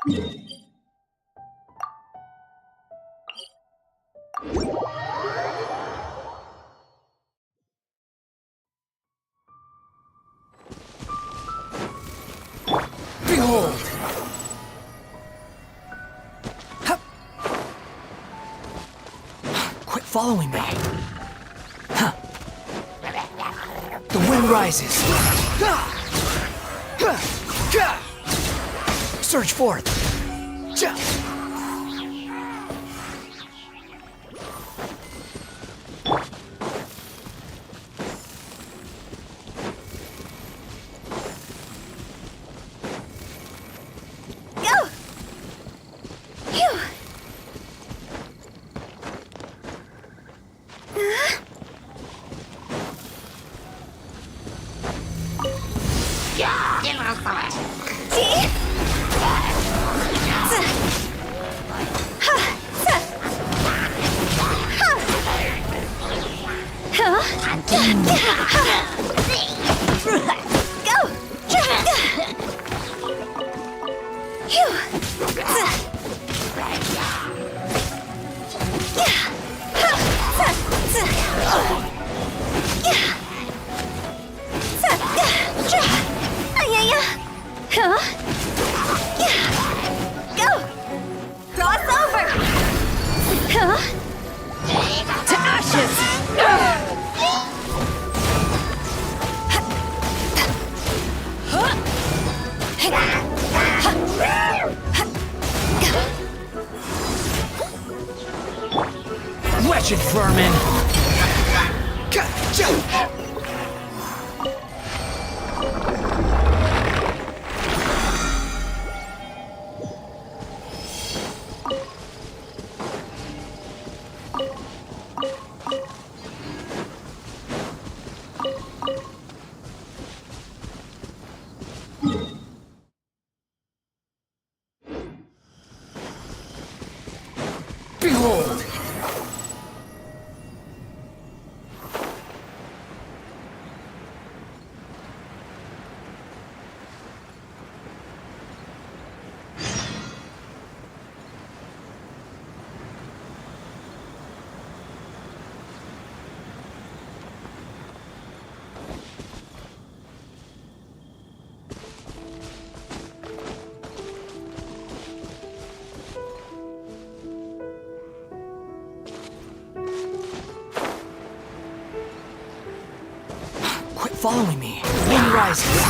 Behold! Hup. Quit following me. Huh. The wind rises. Surge forth. Wretched vermin! Behold! Following me. Wind rises.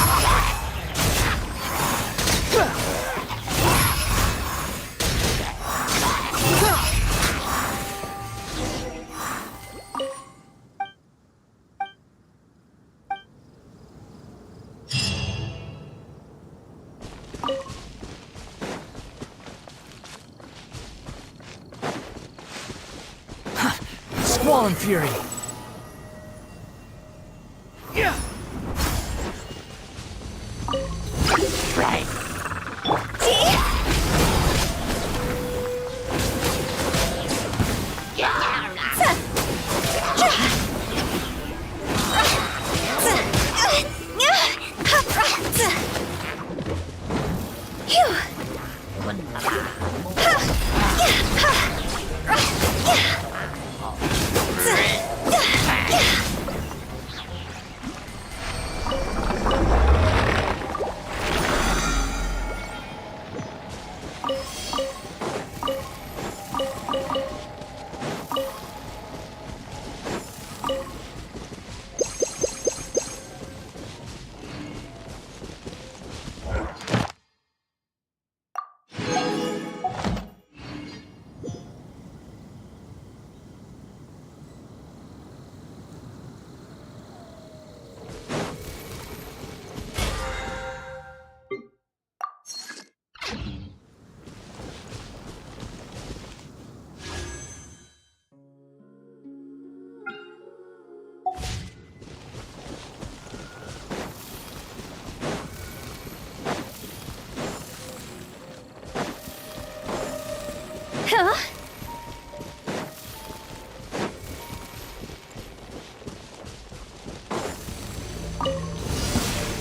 Squall and fury.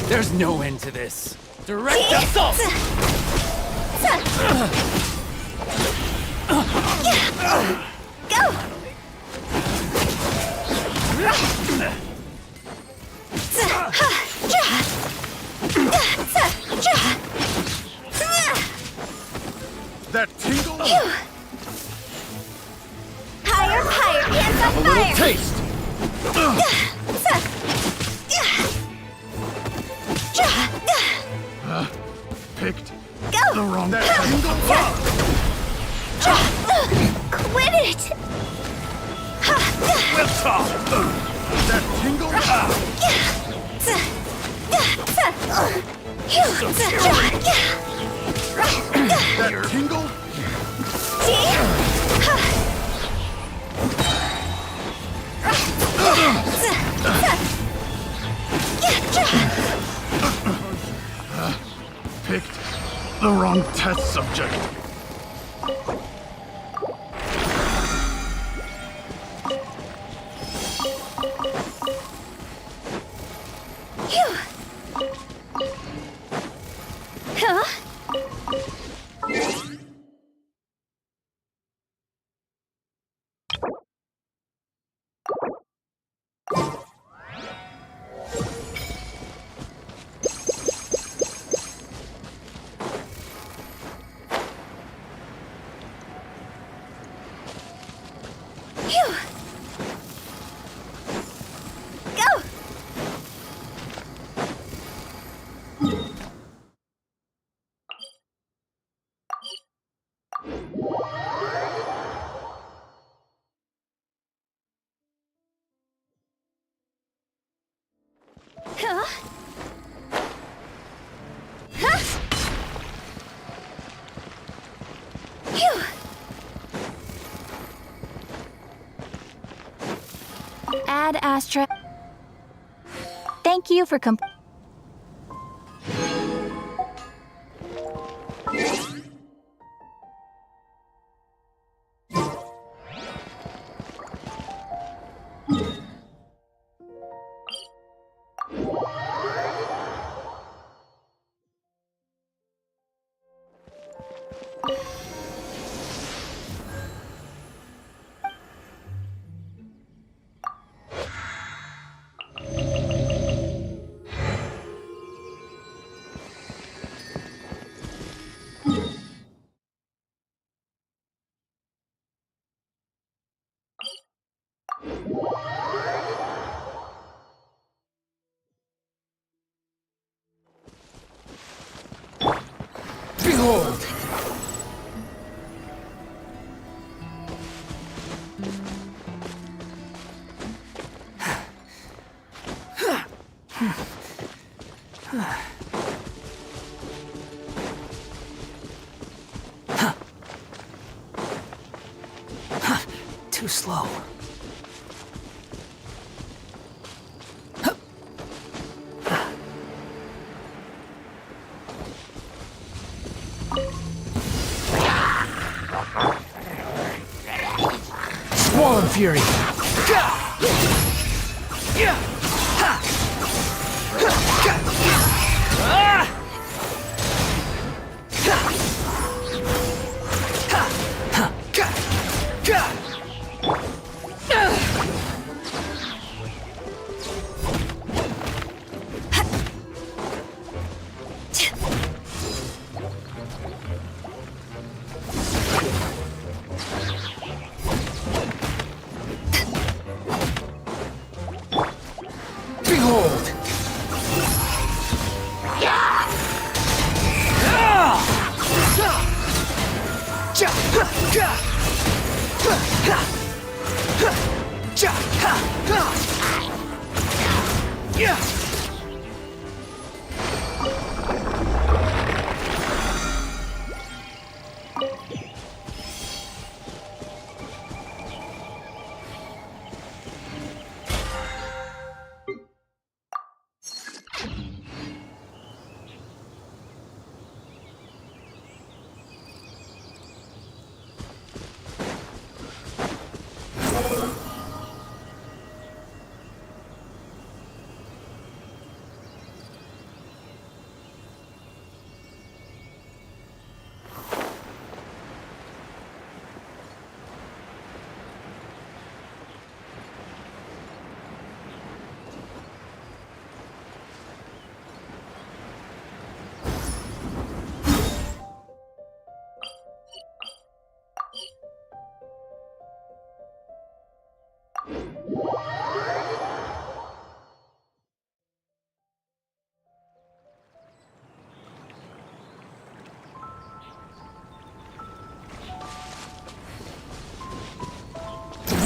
There's no end to this. Direct assault! That tingle? Higher, higher, hands on A little fire! taste! Picked Go! the wrong tingle? Quit it! We'll talk! That tingle? That tingle? Picked the wrong test subject. Ad Astra. Thank you for Behold! Too slow. Swollen Fury! Behold!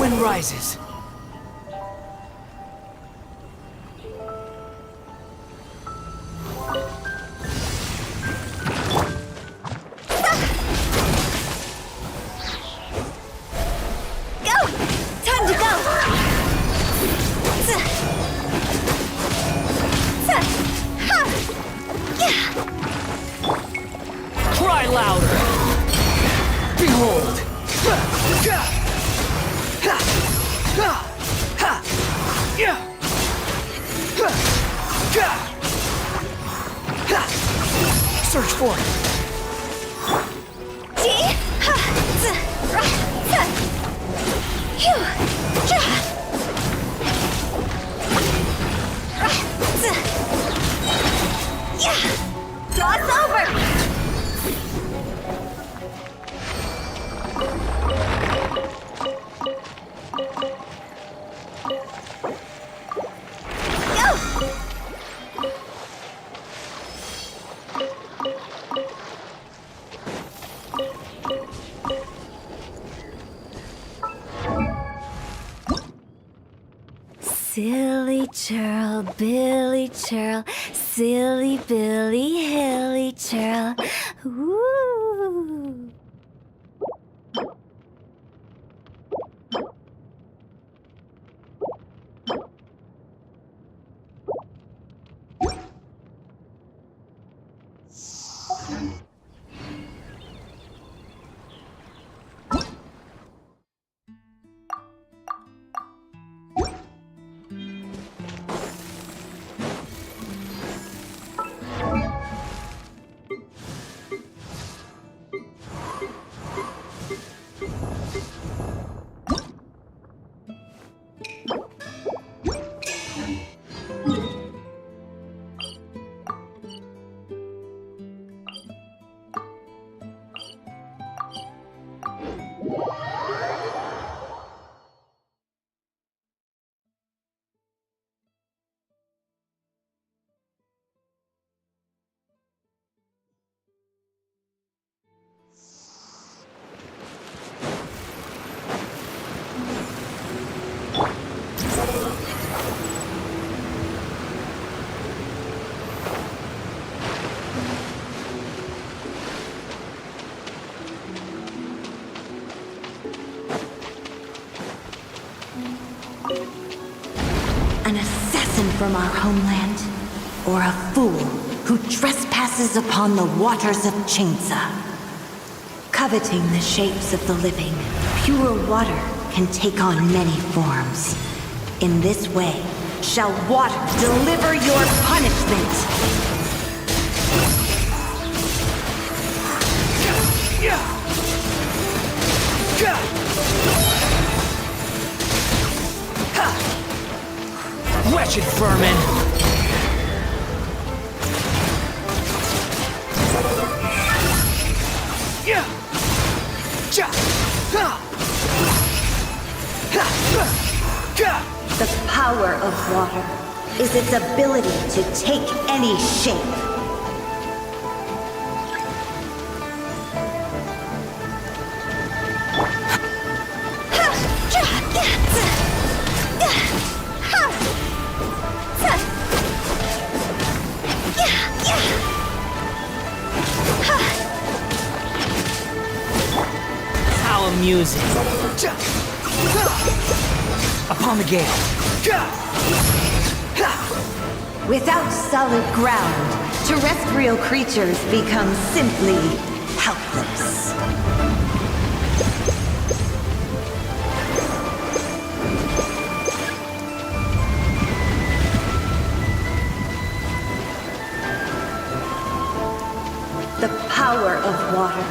sun rises. Go! Time to go! Cry louder. Behold. Search for it. Cross over! Silly churl, Billy churl, silly Billy, hilly churl. Ooh. An assassin from our homeland, or a fool who trespasses upon the waters of Chainsa. Coveting the shapes of the living, pure water can take on many forms. In this way, shall water deliver your punishment. Wretched vermin! The power of water is its ability to take any shape. How amusing. Upon the gale. Without solid ground, terrestrial creatures become simply helpless. The power of water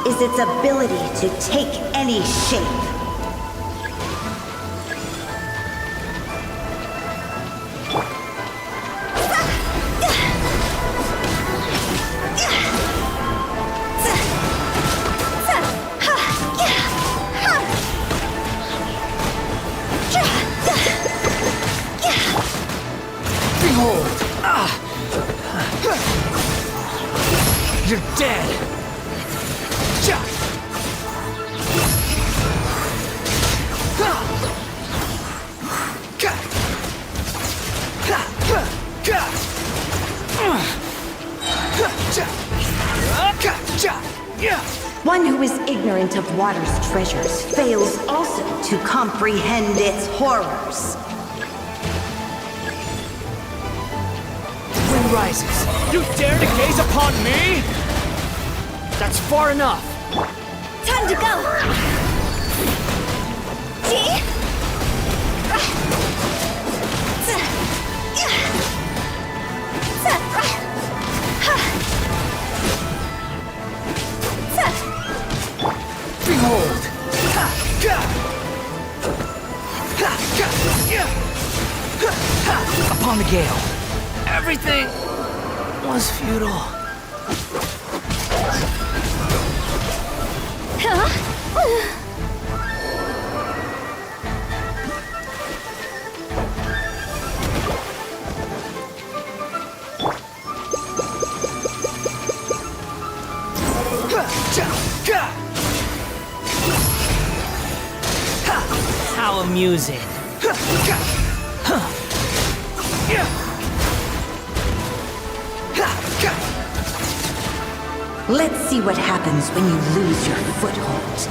is its ability to take any shape. Behold! You're dead! Ja! One who is ignorant of water's treasures fails also to comprehend its horrors. The wind rises. You dare to gaze upon me? That's far enough. Time to go! See? Behold! Upon the gale, everything was futile. How amusing. Let's see what happens when you lose your foothold.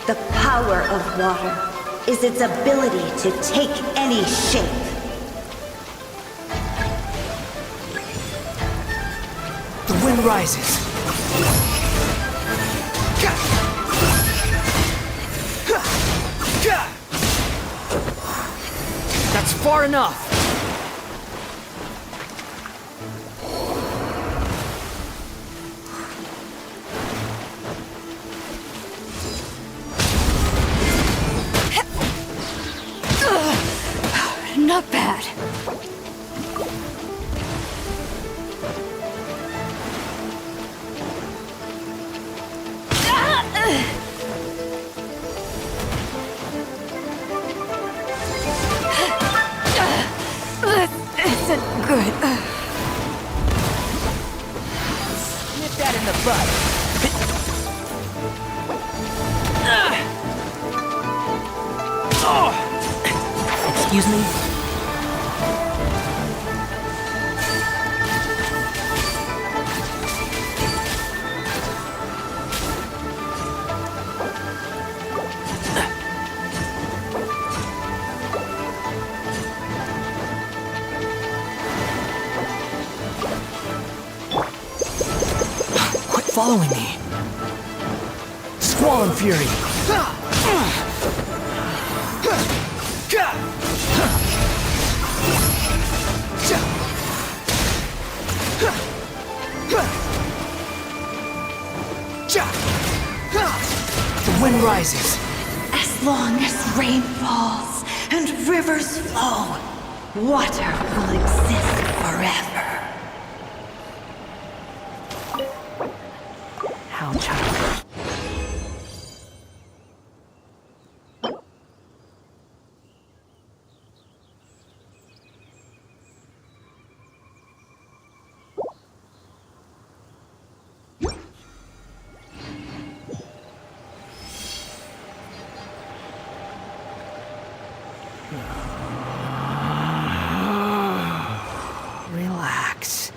The power of water is its ability to take any shape. The wind rises. That's far enough. Not bad. This isn't good. Nip that in the bud. Excuse me? Quit following me. Squall and fury. The wind rises. As long as rain falls and rivers flow, water will exist forever. How childish. Relax.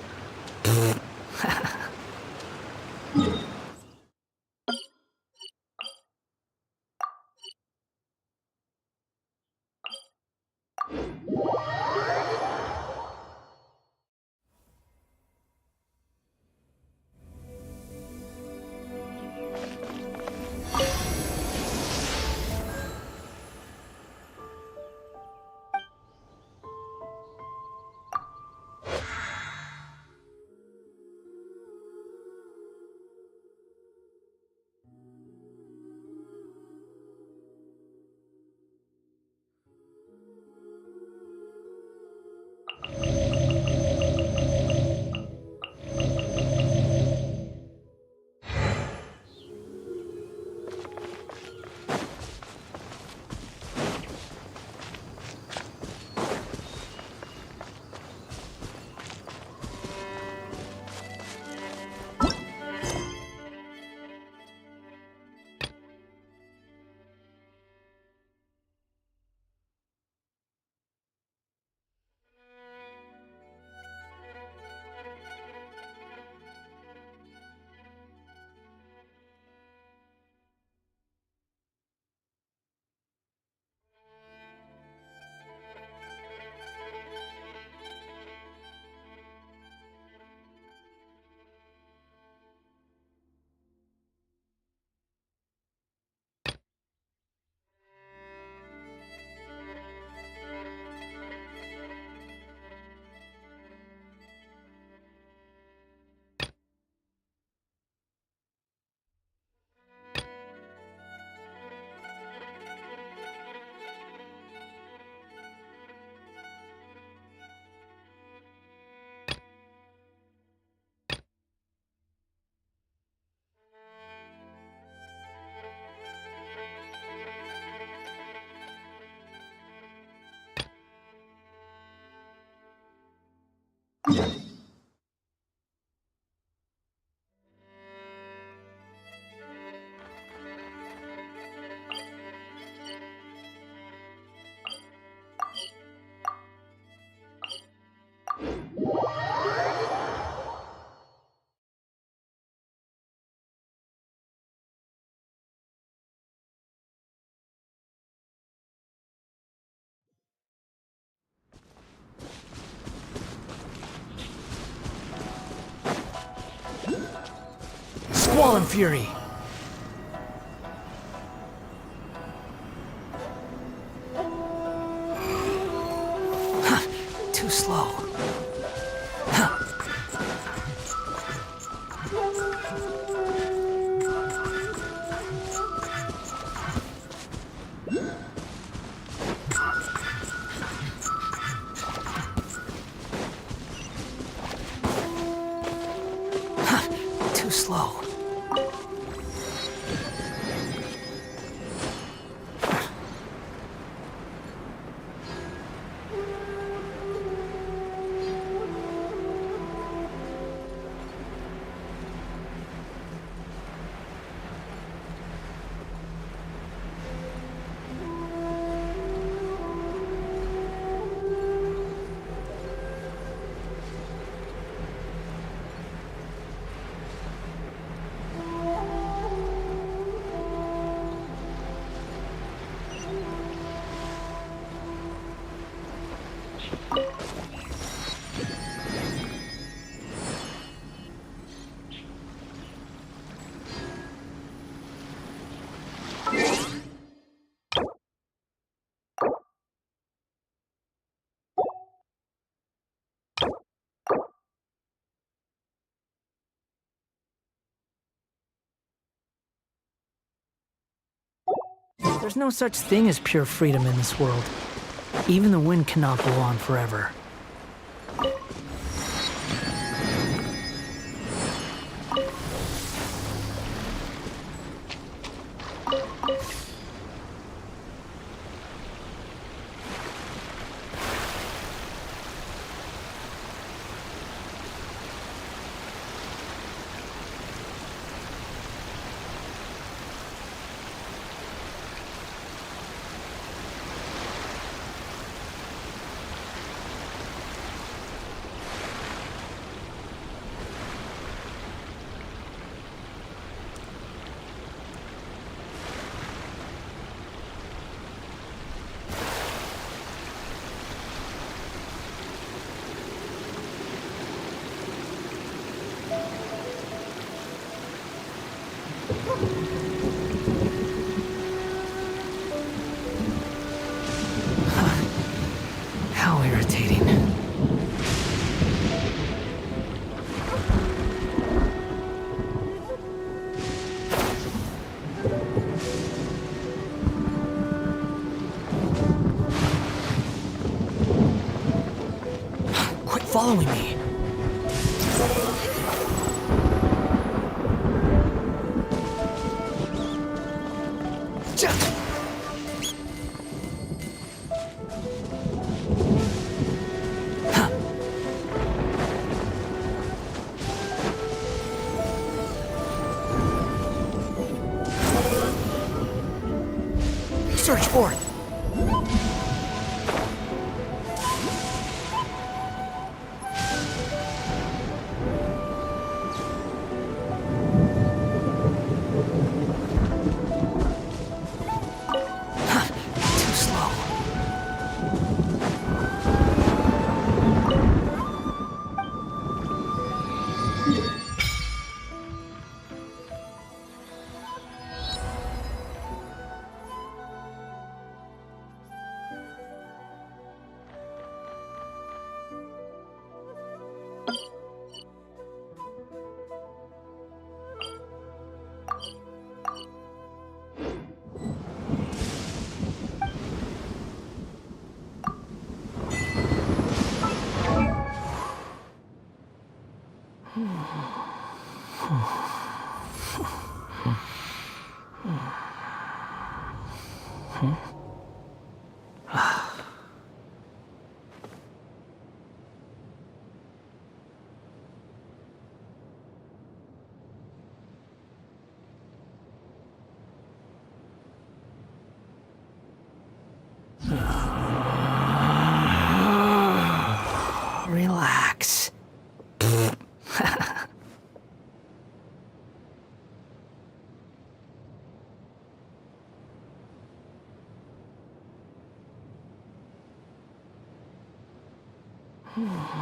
Squall and fury. Huh, too slow. Huh. Huh, too slow. There's no such thing as pure freedom in this world. Even the wind cannot go on forever. How irritating. Quit following me. Search for it. Too slow. Relax.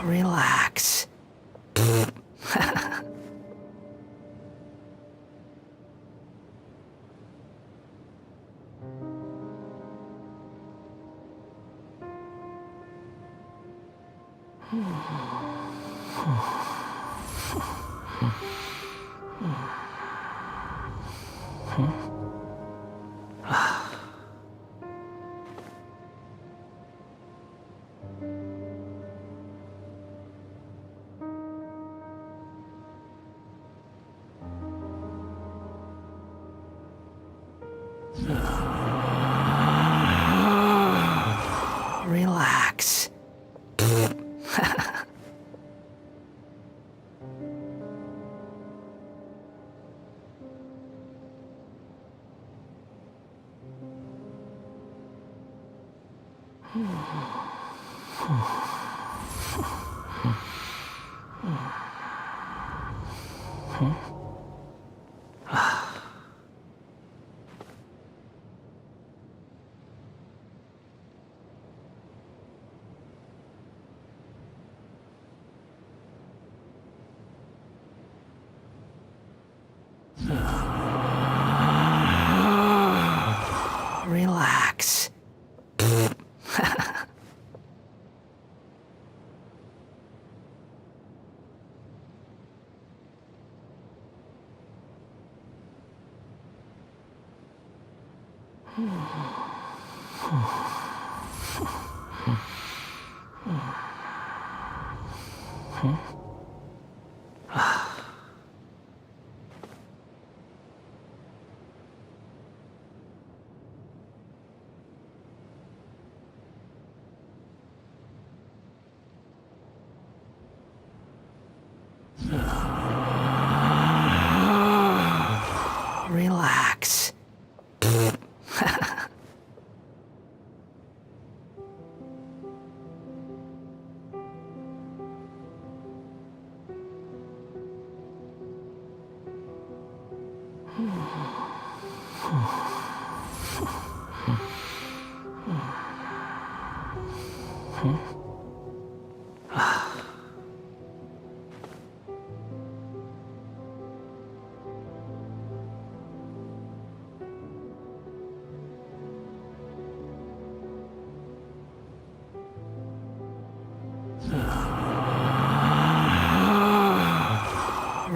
Relax. Relax. Relax.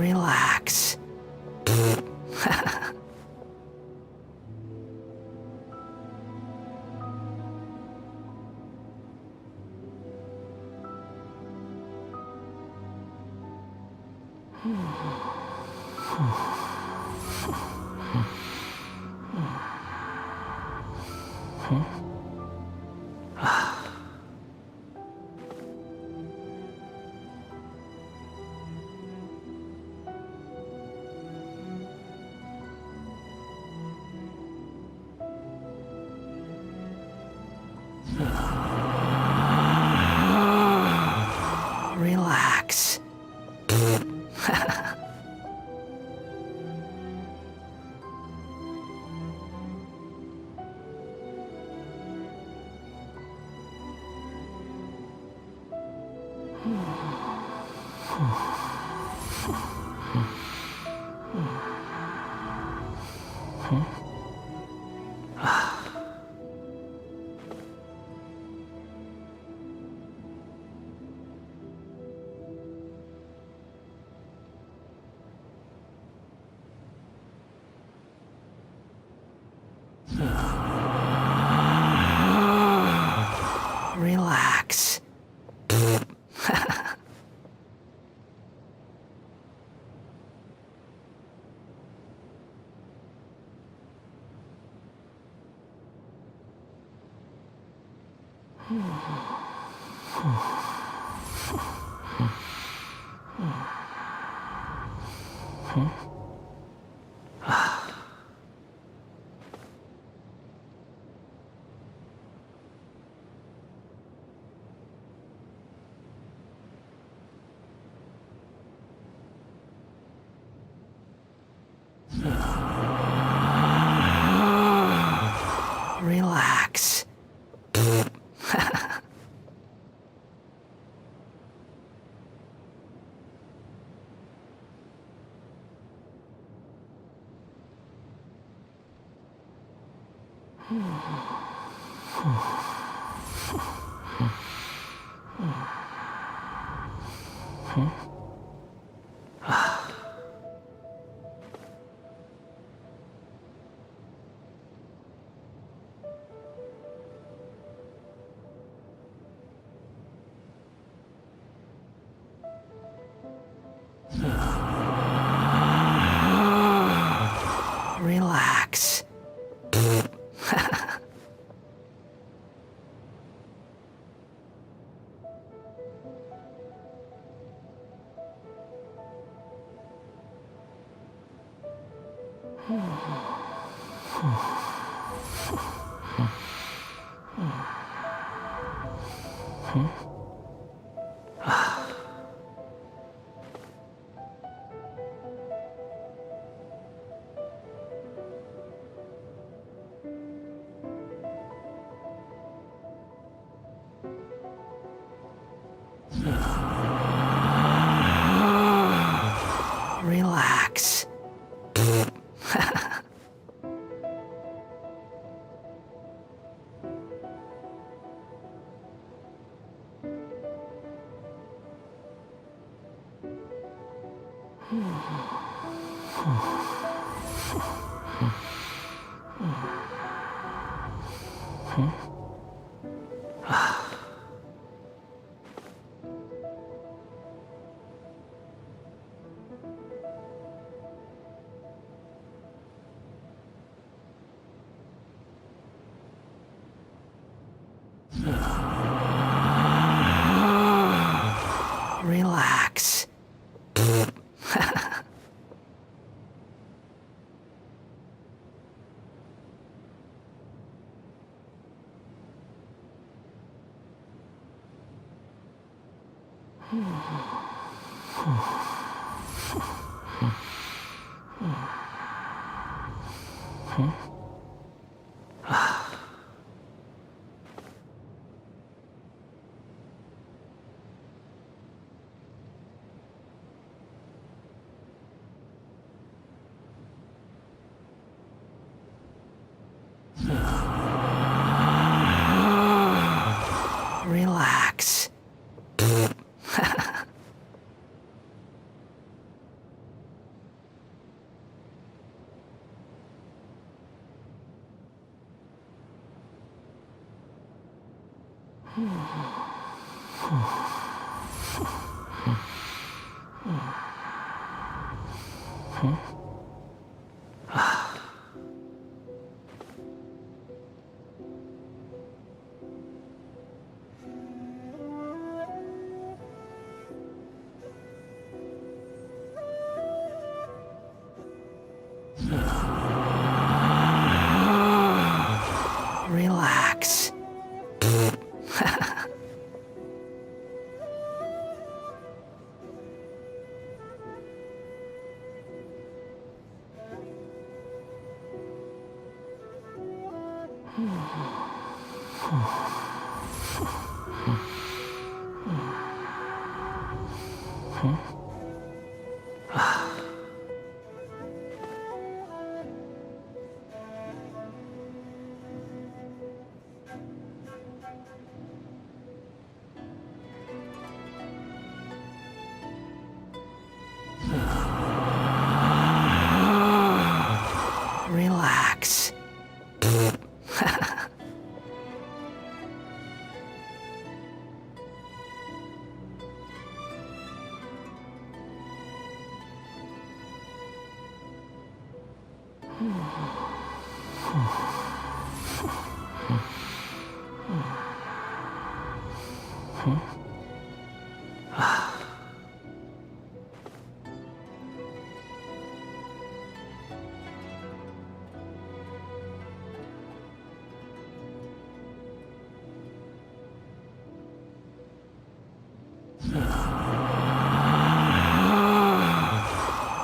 Relax. Relax. Relax. Relax. Relax. Relax. Relax. Relax. Relax.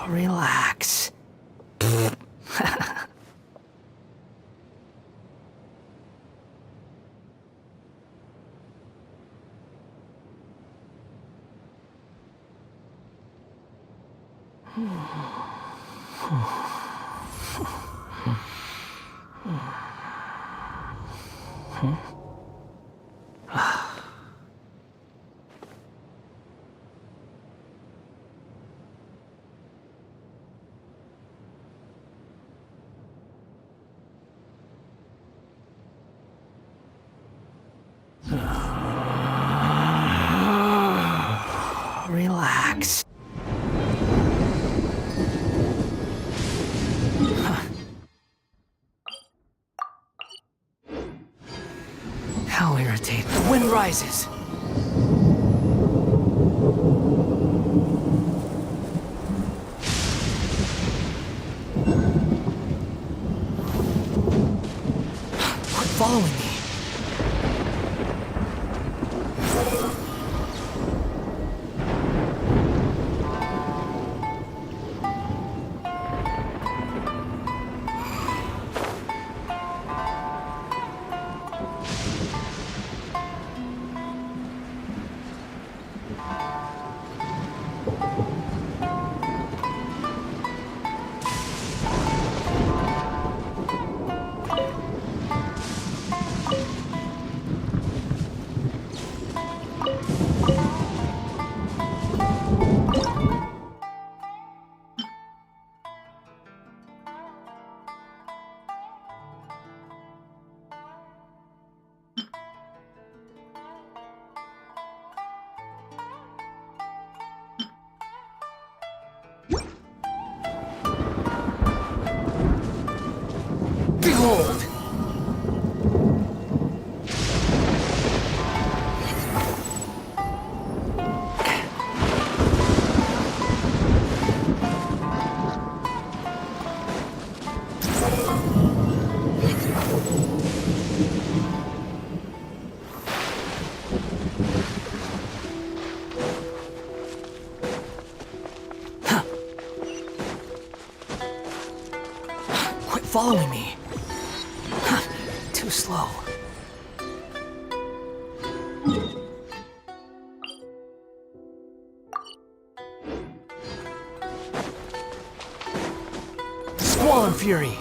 Relax. Relax. How irritating. The wind rises. Quit following me. Behold! Quit following me. Too slow. Squall and fury.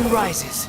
When rises.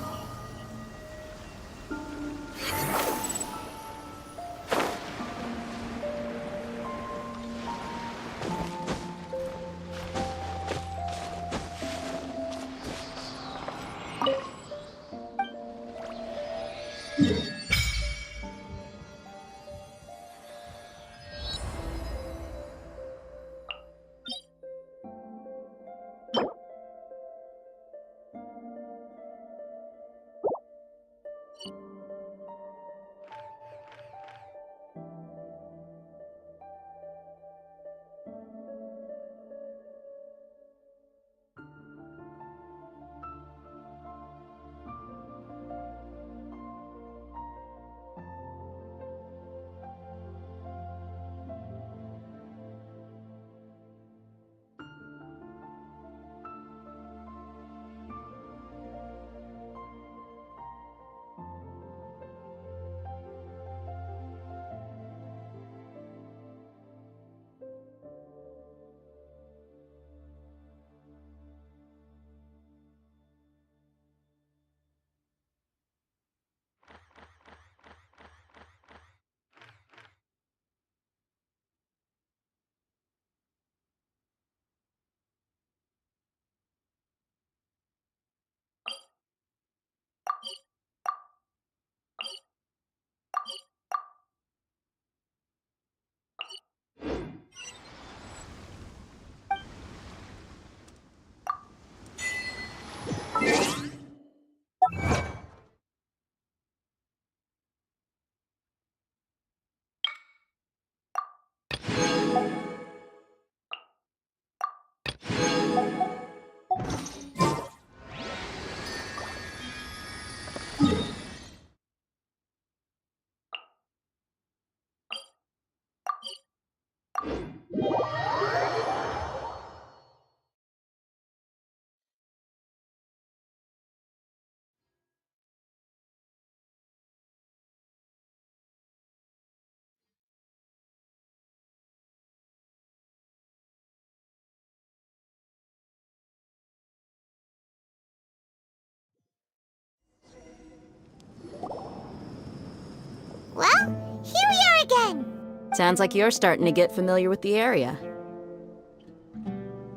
Well, here we are again! Sounds like you're starting to get familiar with the area.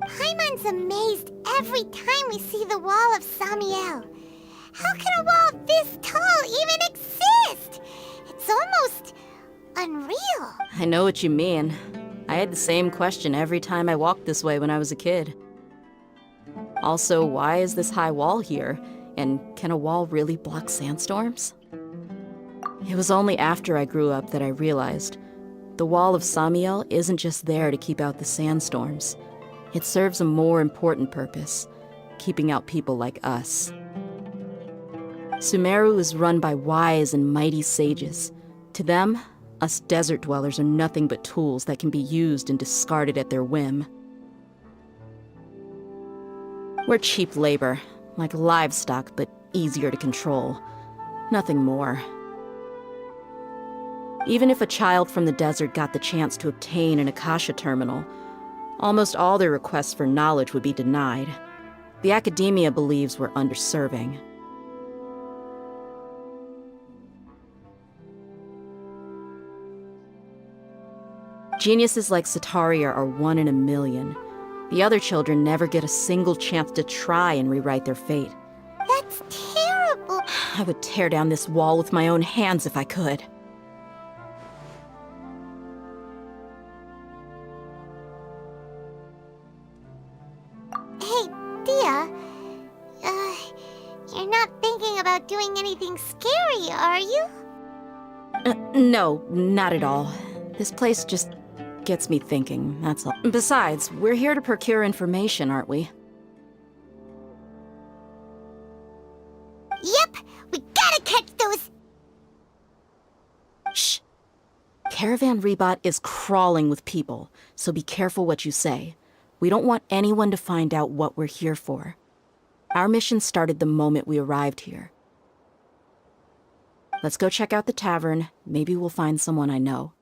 Paimon's amazed every time we see the wall of Samiel. How can a wall this tall even exist? It's almost unreal. I know what you mean. I had the same question every time I walked this way when I was a kid. Also, why is this high wall here? And can a wall really block sandstorms? It was only after I grew up that I realized the wall of Samiel isn't just there to keep out the sandstorms. It serves a more important purpose, keeping out people like us. Sumeru is run by wise and mighty sages. To them, us desert dwellers are nothing but tools that can be used and discarded at their whim. We're cheap labor, like livestock, but easier to control. Nothing more. Even if a child from the desert got the chance to obtain an Akasha terminal, almost all their requests for knowledge would be denied. The academia believes we're underserving. Geniuses like Sataria are one in a million. The other children never get a single chance to try and rewrite their fate. That's terrible. I would tear down this wall with my own hands if I could. Hey, Dia. You're not thinking about doing anything scary, are you? No, not at all. This place just gets me thinking, that's all. Besides, we're here to procure information, aren't we? Yep, we gotta catch those... Shh. Caravan Rebot is crawling with people, so be careful what you say. We don't want anyone to find out what we're here for. Our mission started the moment we arrived here. Let's go check out the tavern. Maybe we'll find someone I know.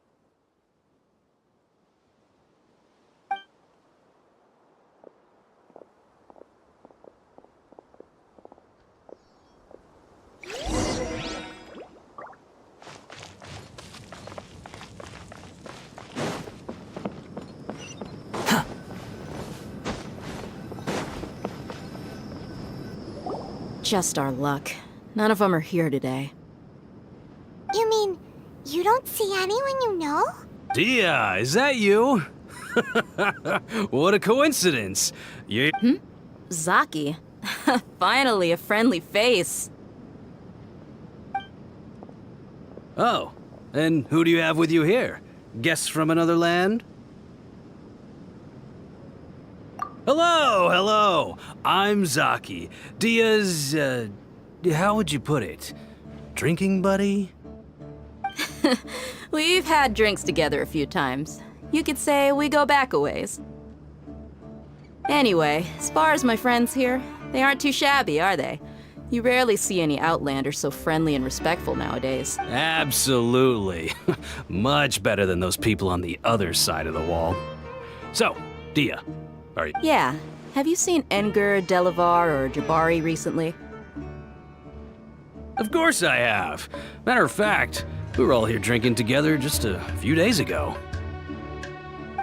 Just our luck. None of them are here today. You mean you don't see anyone you know? Dia, is that you? What a coincidence. You... Zaki. Finally, a friendly face. Oh, and who do you have with you here? Guests from another land? Hello, hello. I'm Zaki. Dia's, how would you put it? Drinking buddy? We've had drinks together a few times. You could say we go back a ways. Anyway, as far as my friends here, they aren't too shabby, are they? You rarely see any Outlanders so friendly and respectful nowadays. Absolutely. Much better than those people on the other side of the wall. So, Dia, are you... Yeah. Have you seen Enger, Delavar, or Jabari recently? Of course I have. Matter of fact, we were all here drinking together just a few days ago.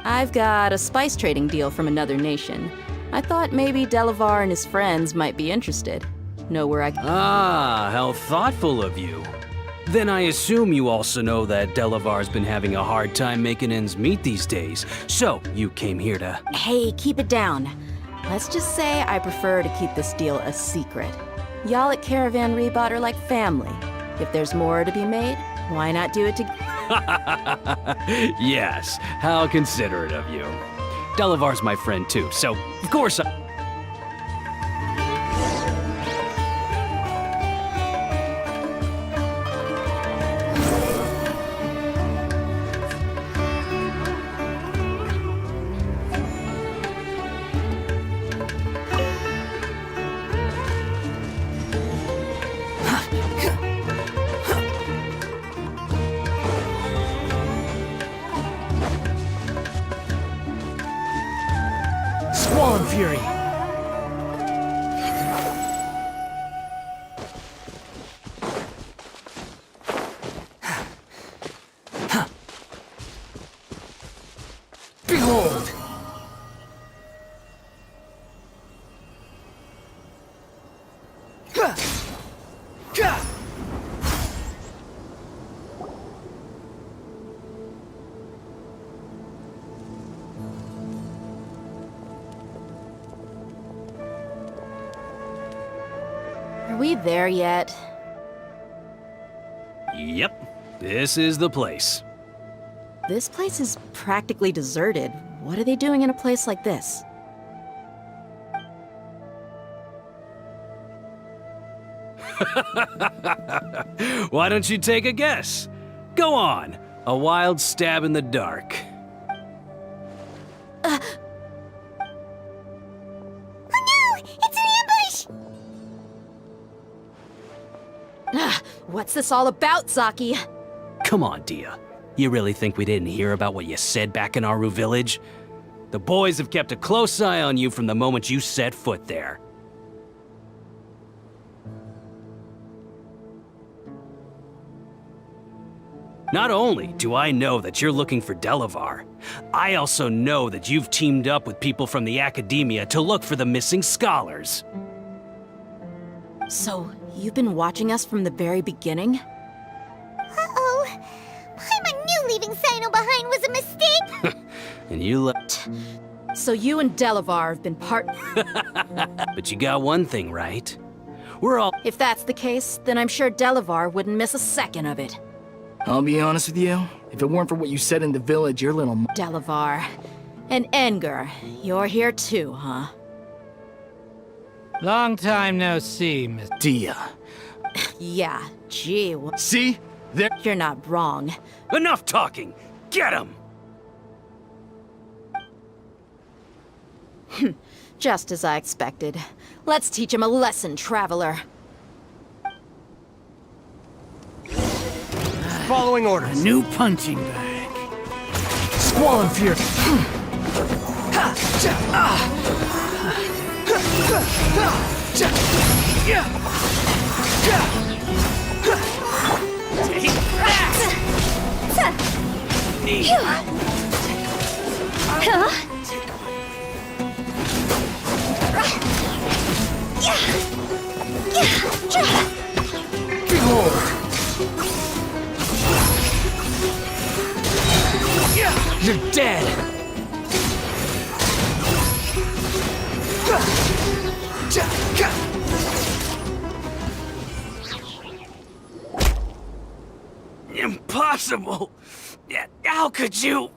I've got a spice trading deal from another nation. I thought maybe Delavar and his friends might be interested. Know where I can... Ah, how thoughtful of you. Then I assume you also know that Delavar's been having a hard time making ends meet these days. So, you came here to... Hey, keep it down. Let's just say I prefer to keep this deal a secret. Y'all at Caravan Rebot are like family. If there's more to be made, why not do it together? Yes, how considerate of you. Delavar's my friend too, so of course I... Squall and Fury. Behold! Are we there yet? Yep, this is the place. This place is practically deserted. What are they doing in a place like this? Why don't you take a guess? Go on, a wild stab in the dark. Oh no! It's an ambush! What's this all about, Zaki? Come on, Dia. You really think we didn't hear about what you said back in Aru village? The boys have kept a close eye on you from the moment you set foot there. Not only do I know that you're looking for Delavar, I also know that you've teamed up with people from the academia to look for the missing scholars. So, you've been watching us from the very beginning? Uh-oh. Paimon knew leaving Sino behind was a mistake! And you left. So you and Delavar have been part... But you got one thing right. We're all... If that's the case, then I'm sure Delavar wouldn't miss a second of it. I'll be honest with you. If it weren't for what you said in the village, your little... Delavar. And Enger, you're here too, huh? Long time no see, Miss Dia. Yeah, gee, See? There... you're not wrong. Enough talking! Get him! Just as I expected. Let's teach him a lesson, traveler. Following orders. New punching bag. Squall and Fury. Take that! You're dead! Impossible! How could you?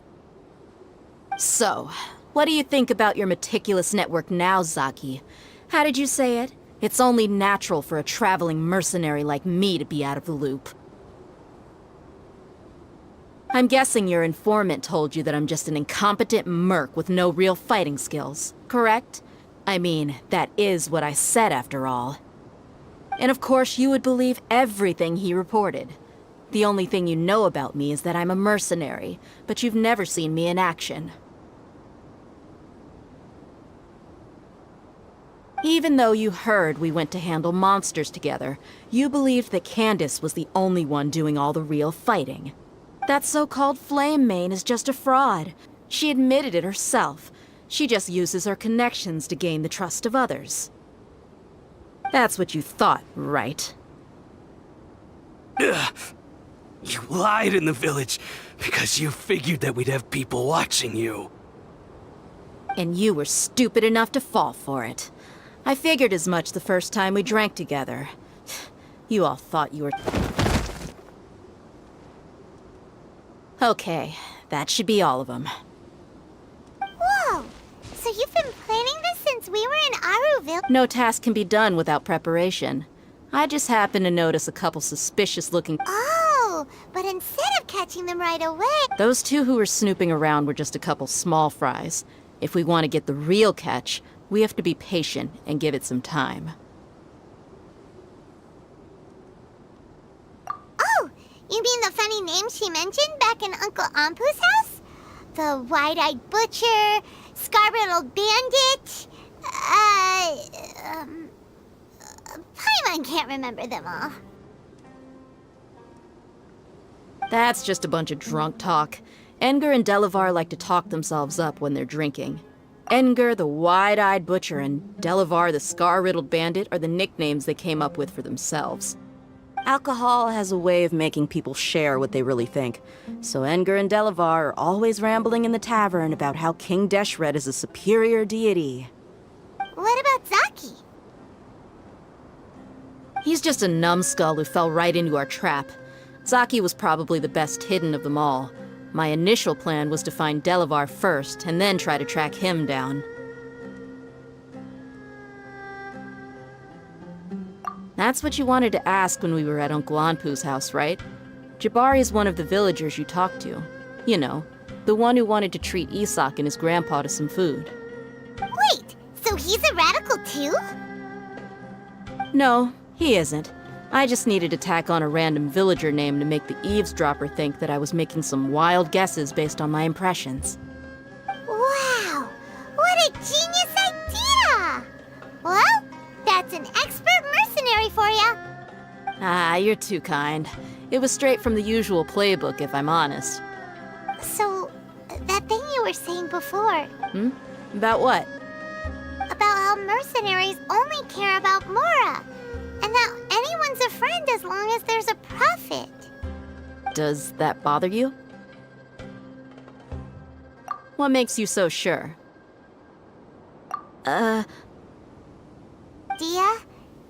So, what do you think about your meticulous network now, Zaki? How did you say it? It's only natural for a traveling mercenary like me to be out of the loop. I'm guessing your informant told you that I'm just an incompetent merc with no real fighting skills, correct? I mean, that is what I said after all. And of course you would believe everything he reported. The only thing you know about me is that I'm a mercenary, but you've never seen me in action. Even though you heard we went to handle monsters together, you believed that Candace was the only one doing all the real fighting. That so-called Flame Mane is just a fraud. She admitted it herself. She just uses her connections to gain the trust of others. That's what you thought, right? Ugh. You lied in the village because you figured that we'd have people watching you. And you were stupid enough to fall for it. I figured as much the first time we drank together. You all thought you were... Okay, that should be all of them. Whoa! So you've been planning this since we were in Aruville? No task can be done without preparation. I just happened to notice a couple suspicious-looking... Oh, but instead of catching them right away... Those two who were snooping around were just a couple small fries. If we want to get the real catch, we have to be patient and give it some time. Oh, you mean the funny name she mentioned back in Uncle Ampu's house? The wide-eyed butcher, scar-riddled bandit... Paimon can't remember them all. That's just a bunch of drunk talk. Edgar and Delavar like to talk themselves up when they're drinking. Edgar, the wide-eyed butcher, and Delavar, the scar-riddled bandit, are the nicknames they came up with for themselves. Alcohol has a way of making people share what they really think. So Edgar and Delavar are always rambling in the tavern about how King Deshret is a superior deity. What about Zaki? He's just a numbskull who fell right into our trap. Zaki was probably the best hidden of them all. My initial plan was to find Delavar first, and then try to track him down. That's what you wanted to ask when we were at Uncle Anpu's house, right? Jabari is one of the villagers you talked to. You know, the one who wanted to treat Isak and his grandpa to some food. Wait, so he's a radical too? No, he isn't. I just needed to tack on a random villager name to make the eavesdropper think that I was making some wild guesses based on my impressions. Wow, what a genius idea! Well, that's an expert mercenary for ya. Ah, you're too kind. It was straight from the usual playbook, if I'm honest. So, that thing you were saying before, About what? about how mercenaries only care about Mora, and that anyone's a friend as long as there's a profit. Does that bother you? What makes you so sure? Dia,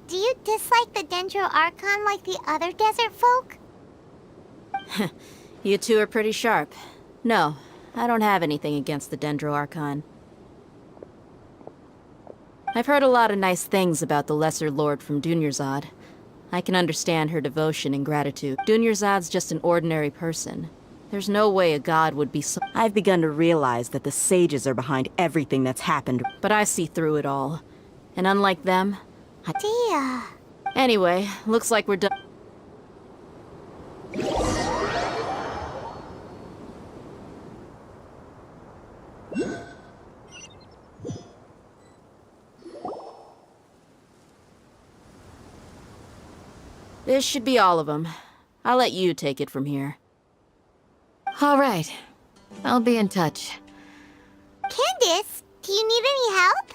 do you dislike the Dendro Archon like the other desert folk? You two are pretty sharp. No, I don't have anything against the Dendro Archon. I've heard a lot of nice things about the Lesser Lord from Dunyarzad. I can understand her devotion and gratitude. Dunyarzad's just an ordinary person. There's no way a god would be so... I've begun to realize that the sages are behind everything that's happened. But I see through it all. And unlike them... Dia. Anyway, looks like we're done. This should be all of them. I'll let you take it from here. All right. I'll be in touch. Candace, do you need any help?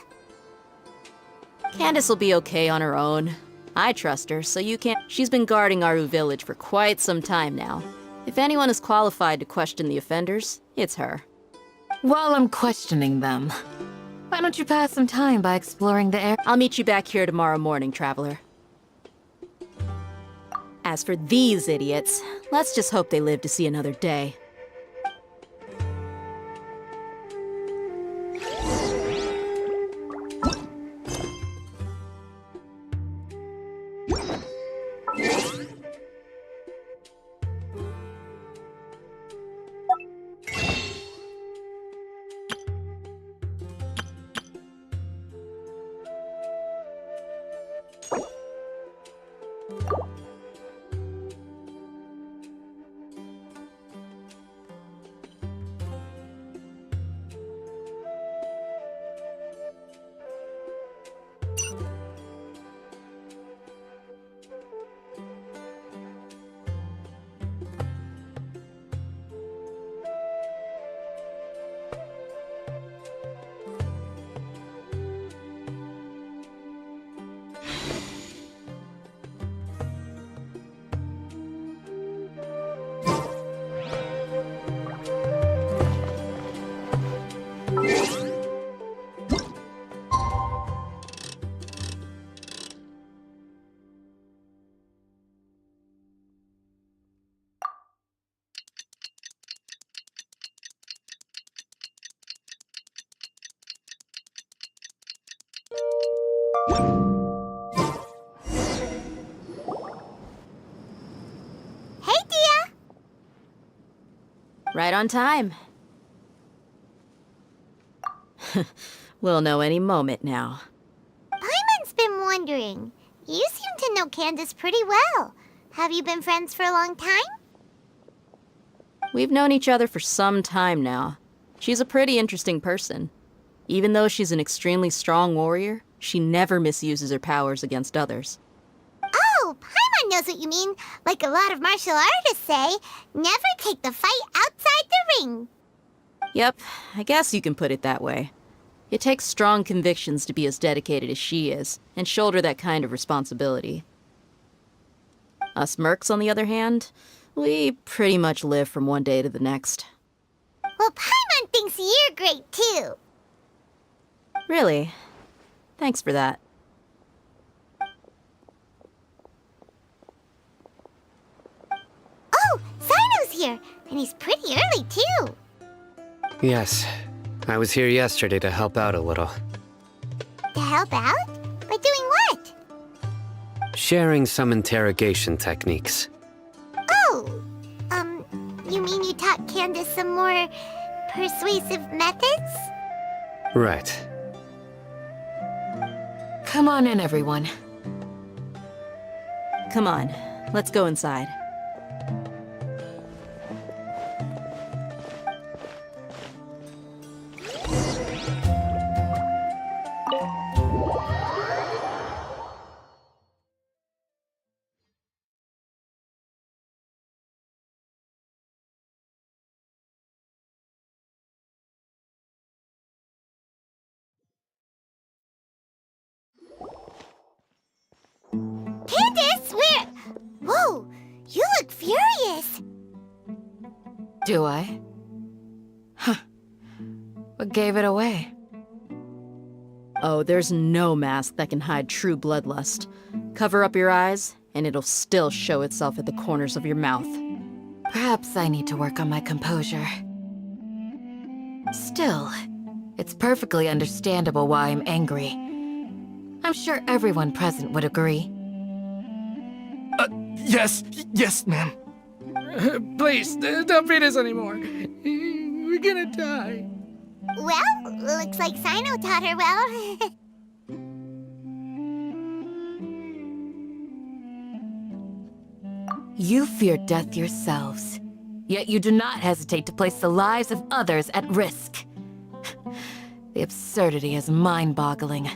Candace will be okay on her own. I trust her, so you can't... She's been guarding Aru village for quite some time now. If anyone is qualified to question the offenders, it's her. While I'm questioning them, why don't you pass some time by exploring the area? I'll meet you back here tomorrow morning, Traveler. As for these idiots, let's just hope they live to see another day. Hey, Dia! Right on time. We'll know any moment now. Paimon's been wondering. You seem to know Candace pretty well. Have you been friends for a long time? We've known each other for some time now. She's a pretty interesting person. Even though she's an extremely strong warrior, she never misuses her powers against others. Oh, Paimon knows what you mean. Like a lot of martial artists say, never take the fight outside the ring. Yep, I guess you can put it that way. It takes strong convictions to be as dedicated as she is, and shoulder that kind of responsibility. Us mercs, on the other hand, we pretty much live from one day to the next. Well, Paimon thinks you're great too. Really? Thanks for that. Oh, Sino's here, and he's pretty early too. Yes, I was here yesterday to help out a little. To help out? By doing what? Sharing some interrogation techniques. Oh, you mean you taught Candace some more persuasive methods? Right. Come on in, everyone. Come on, let's go inside. Candace, where? Whoa, you look furious. Do I? Huh. What gave it away? Oh, there's no mask that can hide true bloodlust. Cover up your eyes, and it'll still show itself at the corners of your mouth. Perhaps I need to work on my composure. Still, it's perfectly understandable why I'm angry. I'm sure everyone present would agree. Yes, ma'am. Please, don't beat us anymore. We're gonna die. Well, looks like Sino taught her well. You fear death yourselves, yet you do not hesitate to place the lives of others at risk. The absurdity is mind-boggling.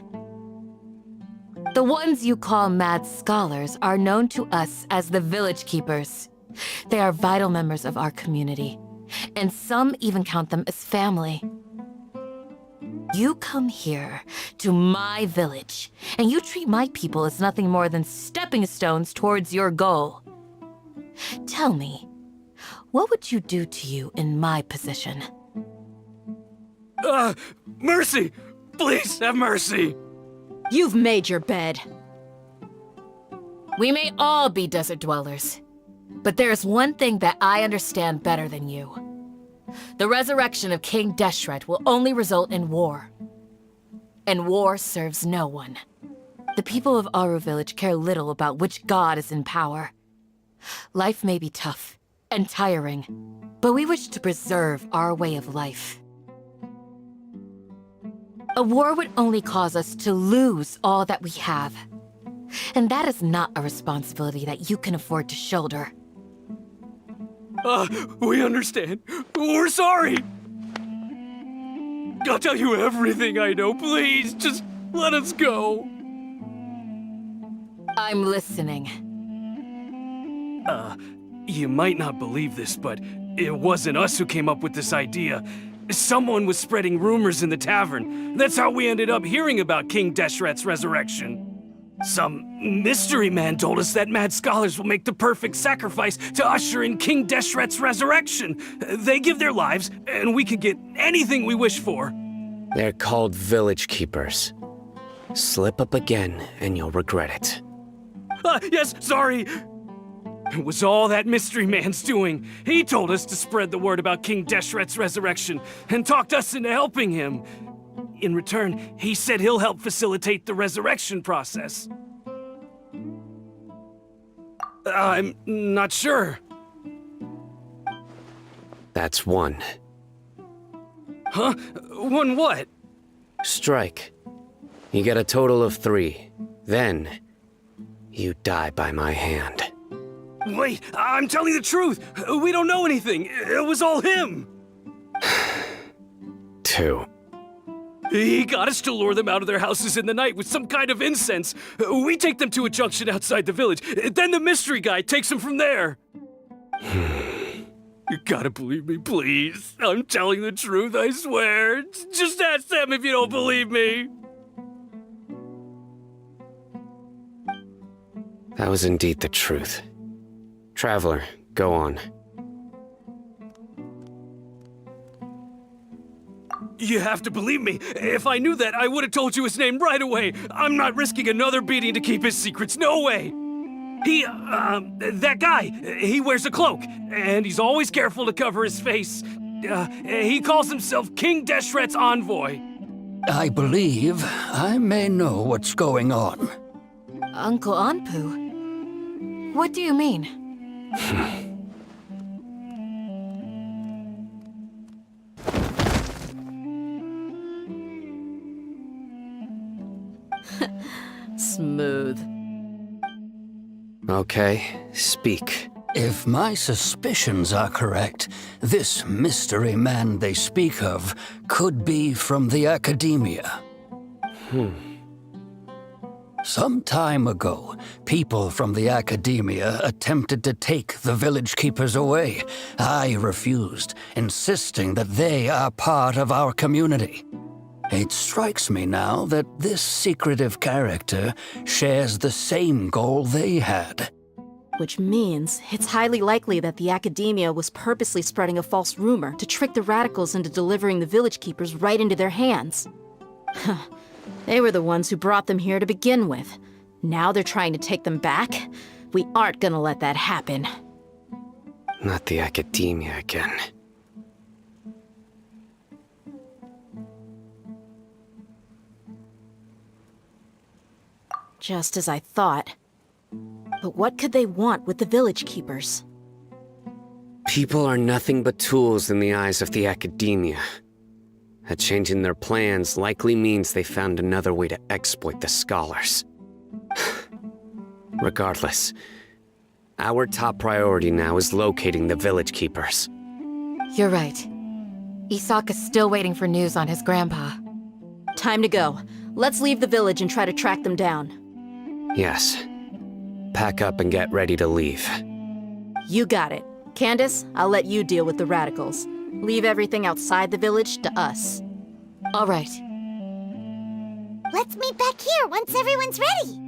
The ones you call mad scholars are known to us as the Village Keepers. They are vital members of our community, and some even count them as family. You come here, to my village, and you treat my people as nothing more than stepping stones towards your goal. Tell me, what would you do to you in my position? Mercy! Please have mercy! You've made your bed. We may all be desert dwellers, but there is one thing that I understand better than you. The resurrection of King Deshret will only result in war. And war serves no one. The people of Aru Village care little about which god is in power. Life may be tough and tiring, but we wish to preserve our way of life. A war would only cause us to lose all that we have. And that is not a responsibility that you can afford to shoulder. We understand. We're sorry! I'll tell you everything I know. Please, just let us go. I'm listening. You might not believe this, but it wasn't us who came up with this idea. Someone was spreading rumors in the tavern. That's how we ended up hearing about King Deshret's resurrection. Some mystery man told us that mad scholars will make the perfect sacrifice to usher in King Deshret's resurrection. They give their lives, and we can get anything we wish for. They're called village keepers. Slip up again, and you'll regret it. Yes, sorry. It was all that mystery man's doing. He told us to spread the word about King Deshret's resurrection and talked us into helping him. In return, he said he'll help facilitate the resurrection process. I'm not sure. That's one. Huh? One what? Strike. You get a total of 3. Then, you die by my hand. Wait, I'm telling the truth. We don't know anything. It was all him. 2. He got us to lure them out of their houses in the night with some kind of incense. We take them to a junction outside the village. Then the mystery guy takes them from there. You gotta believe me, please. I'm telling the truth, I swear. Just ask them if you don't believe me. That was indeed the truth. Traveler, go on. You have to believe me. If I knew that, I would have told you his name right away. I'm not risking another beating to keep his secrets. No way. That guy, he wears a cloak, and he's always careful to cover his face. He calls himself King Deshret's envoy. I believe I may know what's going on. Uncle Anpu? What do you mean? Smooth. Okay, speak. If my suspicions are correct, this mystery man they speak of could be from the academia. Some time ago, people from the academia attempted to take the village keepers away. I refused, insisting that they are part of our community. It strikes me now that this secretive character shares the same goal they had. Which means it's highly likely that the academia was purposely spreading a false rumor to trick the radicals into delivering the village keepers right into their hands. They were the ones who brought them here to begin with. Now they're trying to take them back? We aren't gonna let that happen. Not the academia again. Just as I thought. But what could they want with the village keepers? People are nothing but tools in the eyes of the academia. A change in their plans likely means they found another way to exploit the scholars. Regardless, our top priority now is locating the village keepers. You're right. Isak is still waiting for news on his grandpa. Time to go. Let's leave the village and try to track them down. Yes. Pack up and get ready to leave. You got it. Candace, I'll let you deal with the radicals. Leave everything outside the village to us. All right. Let's meet back here once everyone's ready.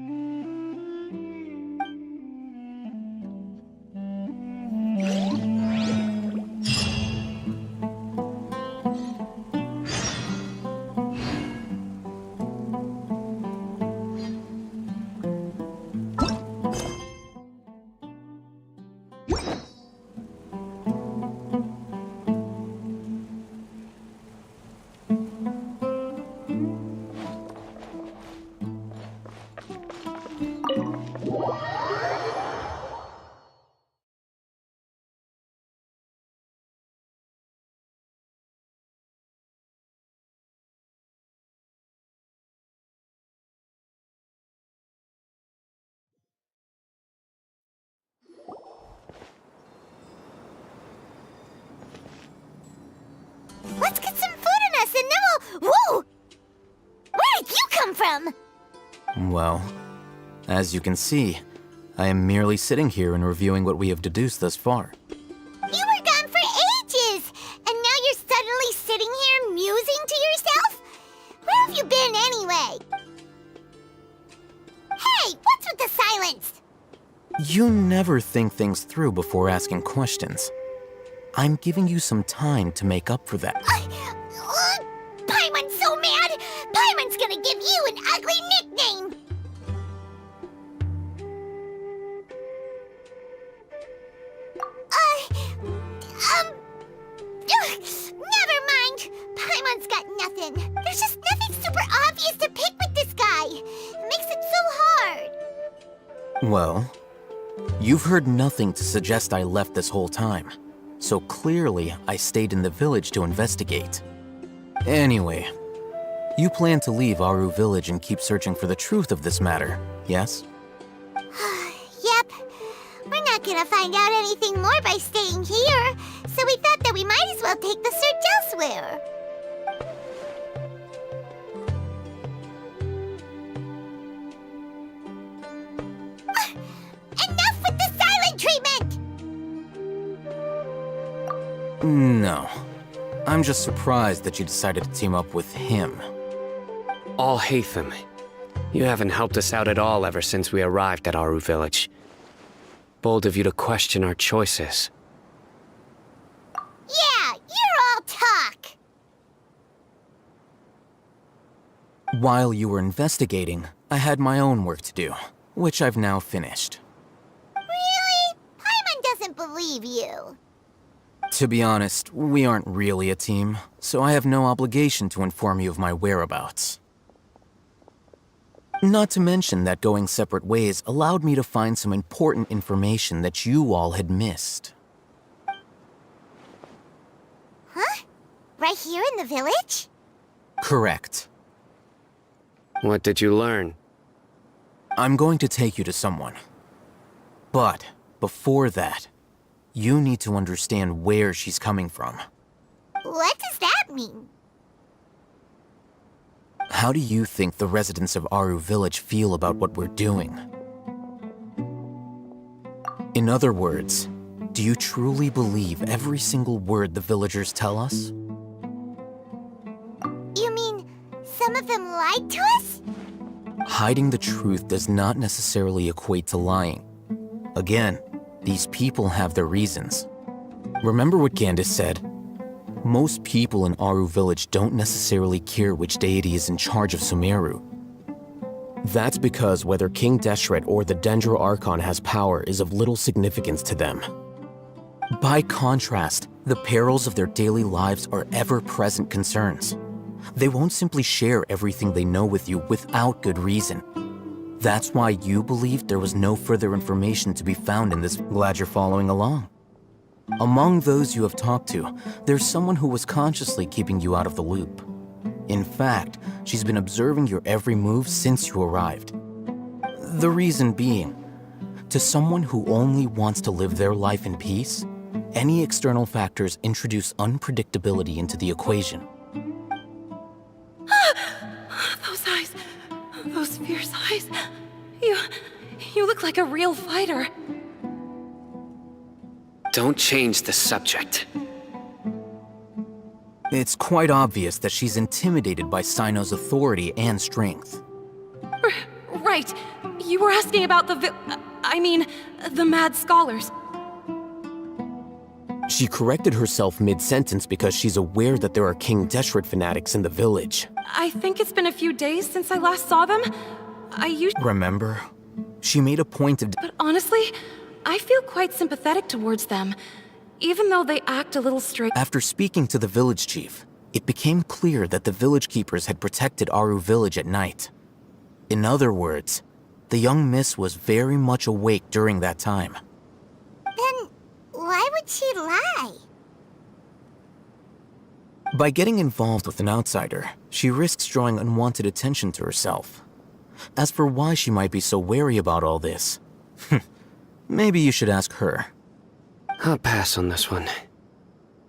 them? Well, as you can see, I am merely sitting here and reviewing what we have deduced thus far. You were gone for ages, and now you're suddenly sitting here musing to yourself? Where have you been anyway? Hey, what's with the silence? You never think things through before asking questions. I'm giving you some time to make up for that. Paimon's so mad! Paimon's gonna give you an ugly nickname! Never mind! Paimon's got nothing. There's just nothing super obvious to pick with this guy. It makes it so hard. Well, you've heard nothing to suggest I left this whole time. So clearly, I stayed in the village to investigate. Anyway, you plan to leave Aru village and keep searching for the truth of this matter, yes? Yep. We're not gonna find out anything more by staying here, so we thought that we might as well take the search elsewhere. Enough with the silent treatment! No. I'm just surprised that you decided to team up with him. Al-Haytham, you haven't helped us out at all ever since we arrived at Aru village. Bold of you to question our choices. Yeah, you're all talk! While you were investigating, I had my own work to do, which I've now finished. Really? Paimon doesn't believe you. To be honest, we aren't really a team, so I have no obligation to inform you of my whereabouts. Not to mention that going separate ways allowed me to find some important information that you all had missed. Huh? Right here in the village? Correct. What did you learn? I'm going to take you to someone. But before that, you need to understand where she's coming from. What does that mean? How do you think the residents of Aru village feel about what we're doing? In other words, do you truly believe every single word the villagers tell us? You mean some of them lied to us? Hiding the truth does not necessarily equate to lying. Again, these people have their reasons. Remember what Gandis said? Most people in Aru village don't necessarily care which deity is in charge of Sumeru. That's because whether King Deshret or the Dendro Archon has power is of little significance to them. By contrast, the perils of their daily lives are ever-present concerns. They won't simply share everything they know with you without good reason. That's why you believed there was no further information to be found in this. Glad you're following along. Among those you have talked to, there's someone who was consciously keeping you out of the loop. In fact, she's been observing your every move since you arrived. The reason being, to someone who only wants to live their life in peace, any external factors introduce unpredictability into the equation. Those eyes. Those fierce eyes. You look like a real fighter. Don't change the subject. It's quite obvious that she's intimidated by Sino's authority and strength. Right. You were asking about the mad scholars. She corrected herself mid-sentence because she's aware that there are King Deshret fanatics in the village. I think it's been a few days since I last saw them. Remember? She made a point of... But honestly, I feel quite sympathetic towards them, even though they act a little strange. After speaking to the village chief, it became clear that the village keepers had protected Aru village at night. In other words, the young miss was very much awake during that time. Then why would she lie? By getting involved with an outsider, she risks drawing unwanted attention to herself. As for why she might be so wary about all this, maybe you should ask her. I'll pass on this one.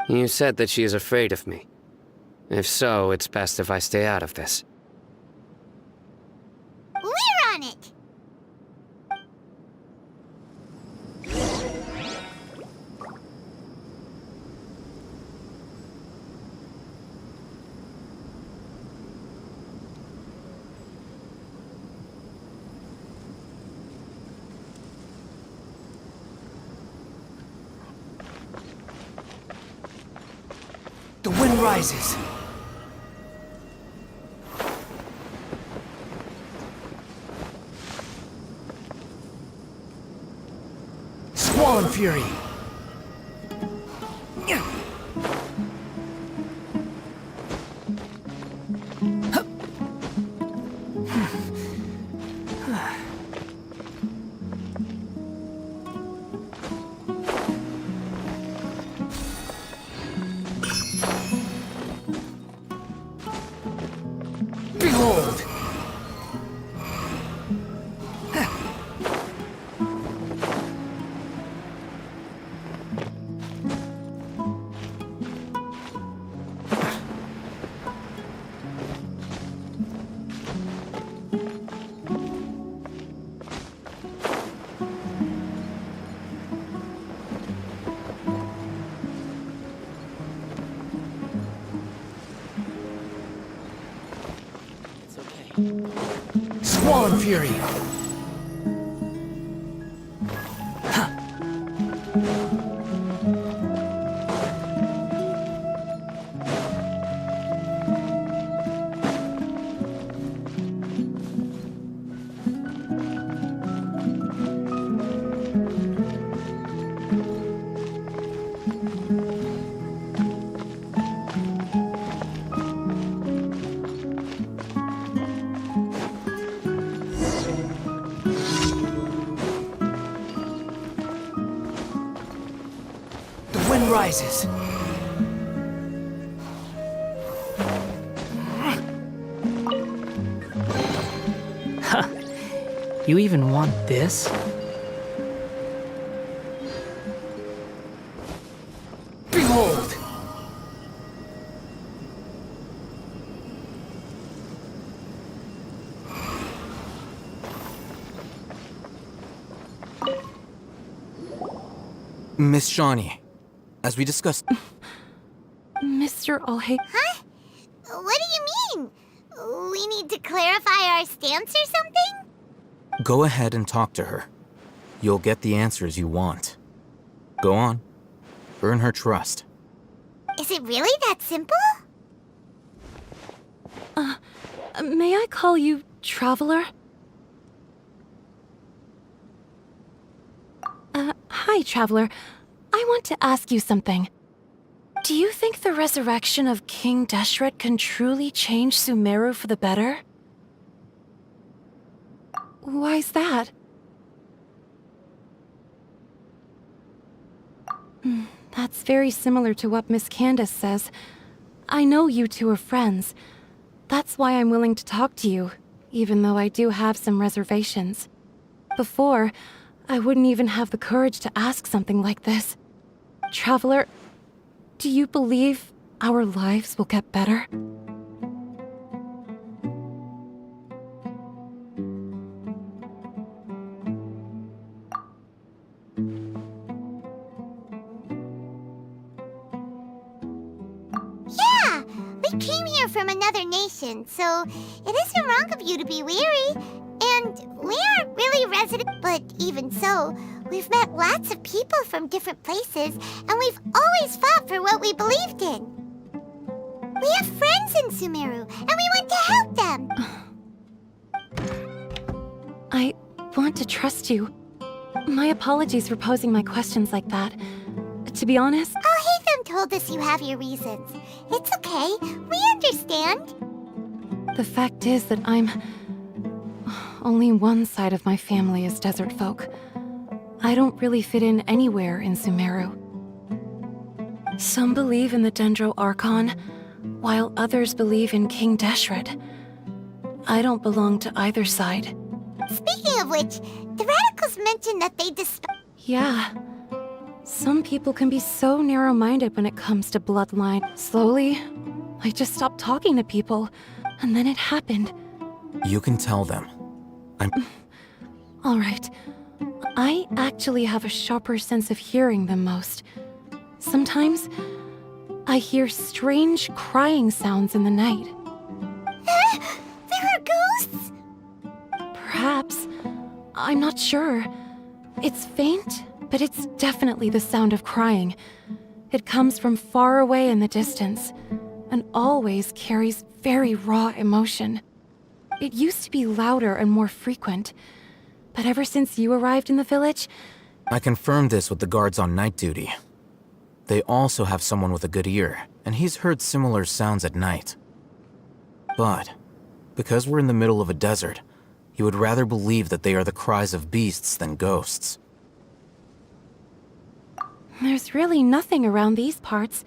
You said that she is afraid of me. If so, it's best if I stay out of this. wind rises. Squall and fury. Behold! Squall and fury. The wind rises. Huh. You even want this? Behold! Miss Shawnee, as we discussed... Mr. Alhay... Huh? What do you mean? We need to clarify our stance or something? Go ahead and talk to her. You'll get the answers you want. Go on. Earn her trust. Is it really that simple? May I call you Traveler? Hi, Traveler. I want to ask you something. Do you think the resurrection of King Deshret can truly change Sumeru for the better? Why's that? That's very similar to what Miss Candace says. I know you two are friends. That's why I'm willing to talk to you, even though I do have some reservations. Before, I wouldn't even have the courage to ask something like this. Traveler, do you believe our lives will get better? Yeah! We came here from another nation, so it isn't wrong of you to be weary. And we aren't really resident, but even so, we've met lots of people from different places, and we've always fought for what we believed in. We have friends in Sumeru, and we want to help them. I want to trust you. My apologies for posing my questions like that. To be honest... Alhaitham told us you have your reasons. It's okay. We understand. The fact is that only one side of my family is desert folk. I don't really fit in anywhere in Sumeru. Some believe in the Dendro Archon, while others believe in King Deshret. I don't belong to either side. Speaking of which, the radicals mentioned that they Yeah. Some people can be so narrow-minded when it comes to bloodline. Slowly, I just stopped talking to people, and then it happened. You can tell them. All right. I actually have a sharper sense of hearing than most. Sometimes, I hear strange crying sounds in the night. There are ghosts? Perhaps. I'm not sure. It's faint, but it's definitely the sound of crying. It comes from far away in the distance, and always carries very raw emotion. It used to be louder and more frequent, but ever since you arrived in the village... I confirmed this with the guards on night duty. They also have someone with a good ear, and he's heard similar sounds at night. But, because we're in the middle of a desert, he would rather believe that they are the cries of beasts than ghosts. There's really nothing around these parts,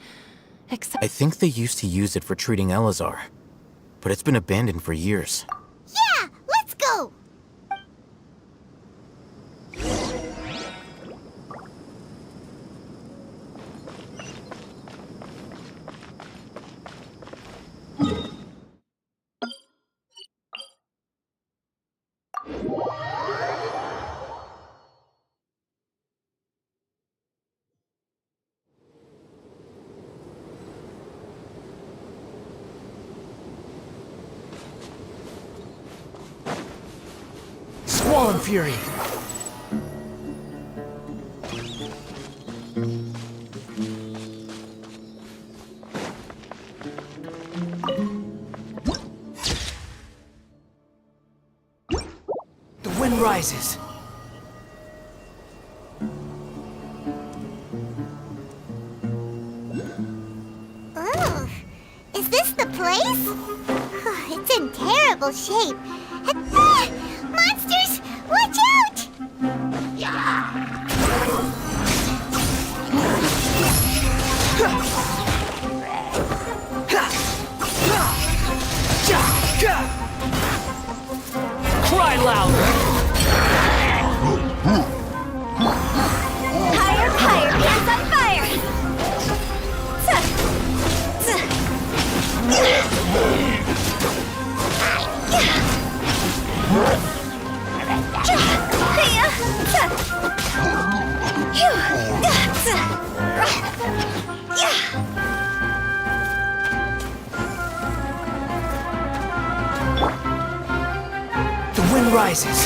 except... I think they used to use it for treating Elazar, but it's been abandoned for years. Yeah, let's go! Squall and Fury! The wind rises. Oh, is this the place? It's in terrible shape. Monsters! Watch out! Cry louder! Higher, higher, hands on fire! The wind rises.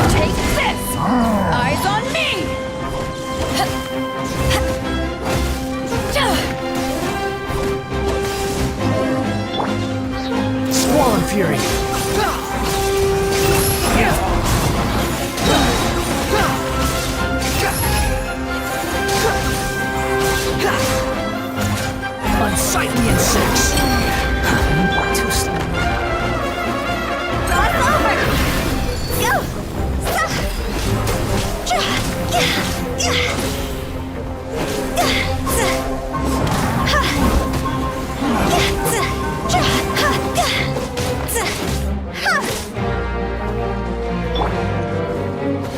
Take this! Eyes on me! Squall and Fury. Unsightly insects. Too slow. Cross over! Go!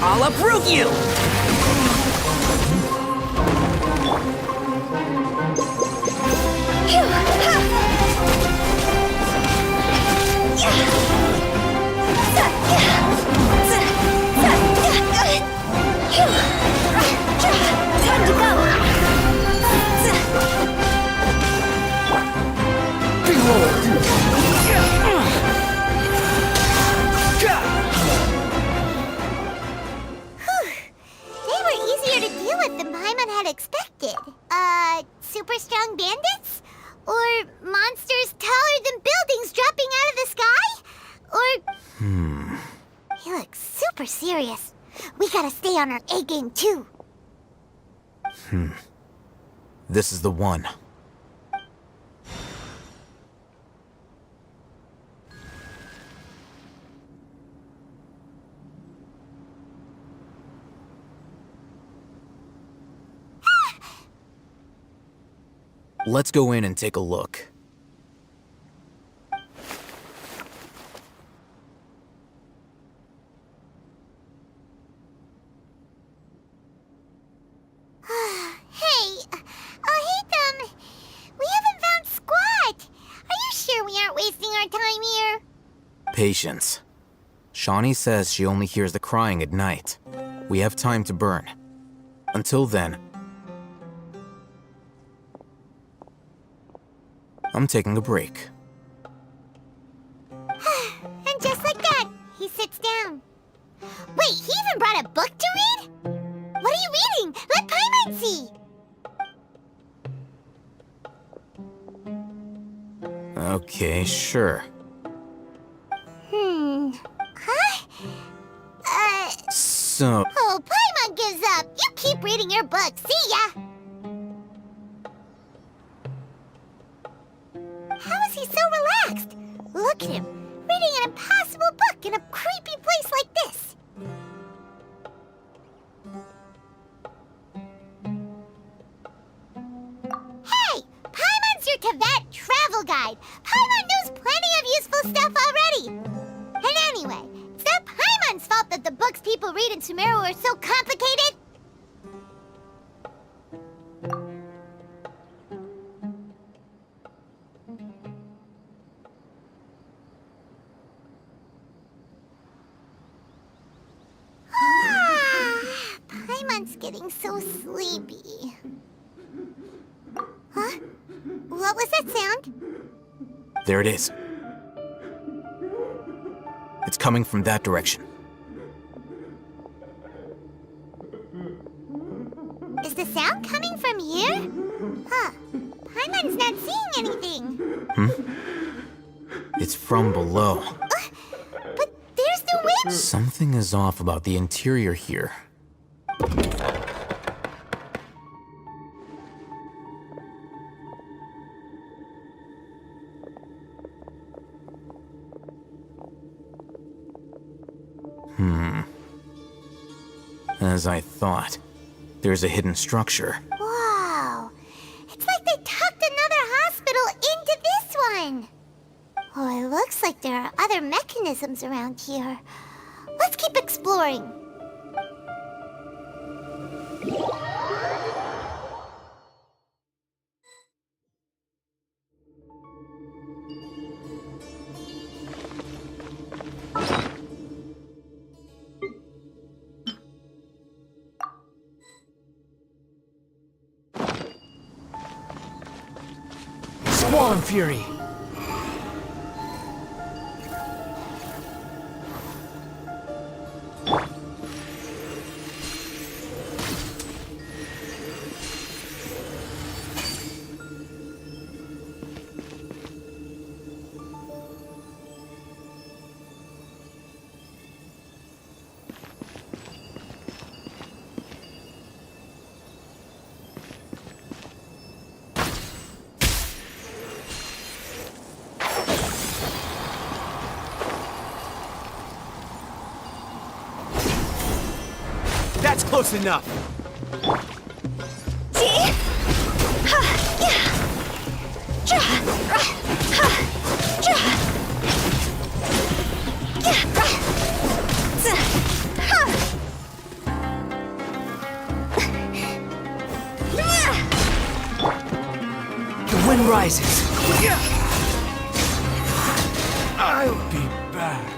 I'll uproot you! Time to go! They were easier to deal with than Paimon had expected. Super strong bandits? Or monsters taller than buildings dropping out of the sky? Or... He looks super serious. We gotta stay on our A game too. This is the one. Let's go in and take a look. Hey, Ethan, we haven't found Patience. Shawnee says she only hears the crying at night. We have time to burn. Until then, I'm taking a break. And just like that, he sits down. Wait, he even brought a book to read? What are you reading? Let Paimon see! Okay, sure. Huh? So, Oh, Paimon gives up. You keep reading your book. See ya! How is he so relaxed? Look at him, reading an impossible book in a creepy place like this. Hey! Paimon's your Tibet travel guide. Paimon knows plenty of useful stuff already. And anyway, it's not Paimon's fault that the books people read in Sumeru are so complicated. Paimon's getting so sleepy. Huh? What was that sound? there it is. It's coming from that direction. Is the sound coming from here? Huh. Paimon's not seeing anything. It's from below. But there's no way. Something is off about the interior here. As I thought, there's a hidden structure. Wow. It's like they tucked another hospital into this one. Oh, it looks like there are other mechanisms around here. Let's keep exploring. Squall Fury! That's close enough. The wind rises. I'll be back.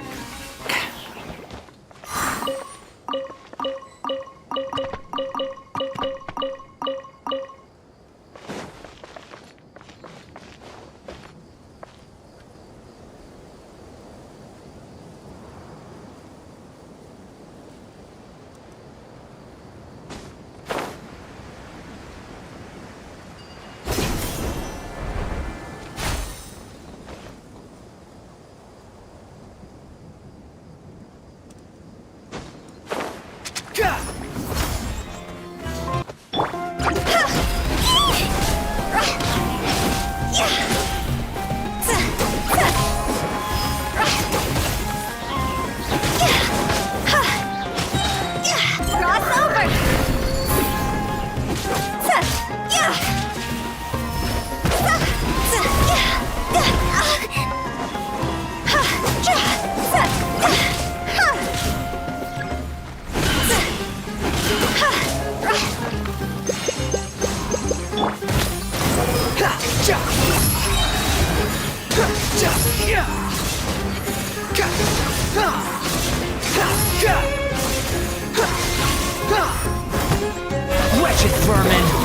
wretched vermin!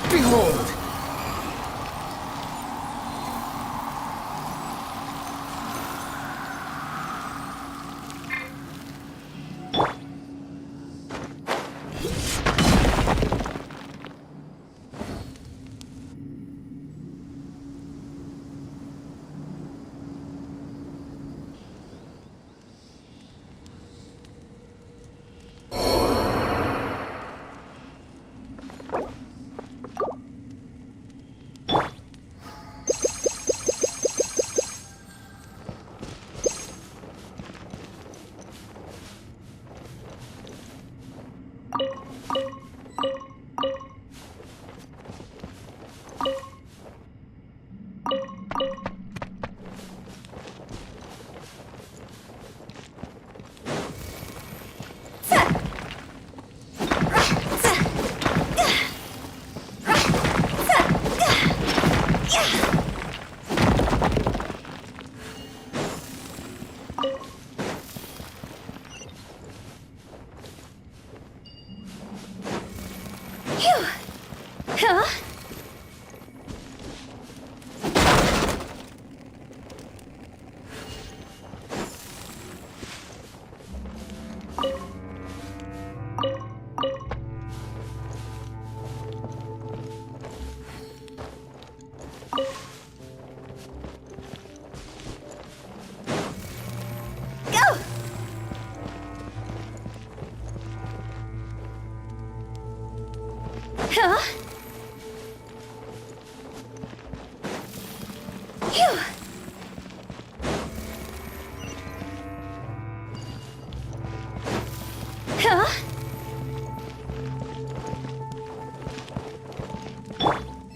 Behold!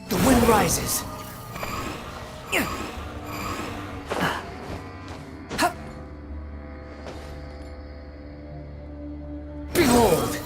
The wind rises. Behold!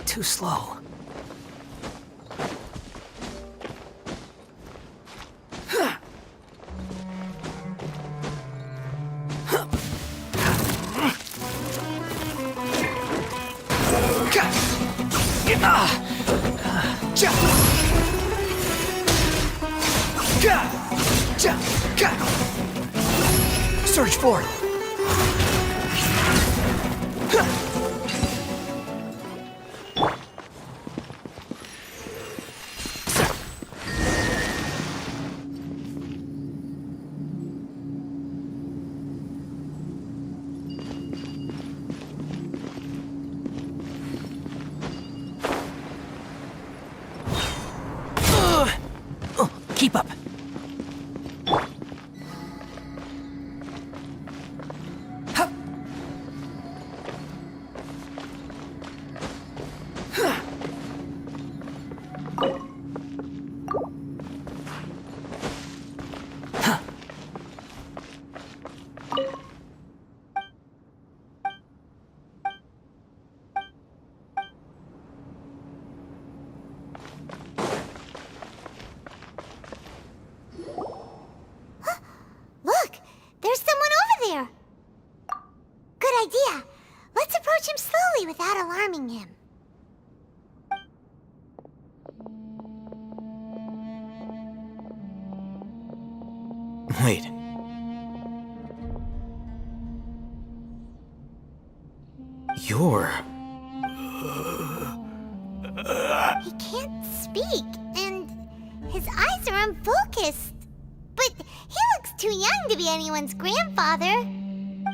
Too slow. Surge forward. Keep up. Look! There's someone over there! Good idea. Let's approach him slowly without alarming him. He can't speak, and his eyes are unfocused. But he looks too young to be anyone's grandfather.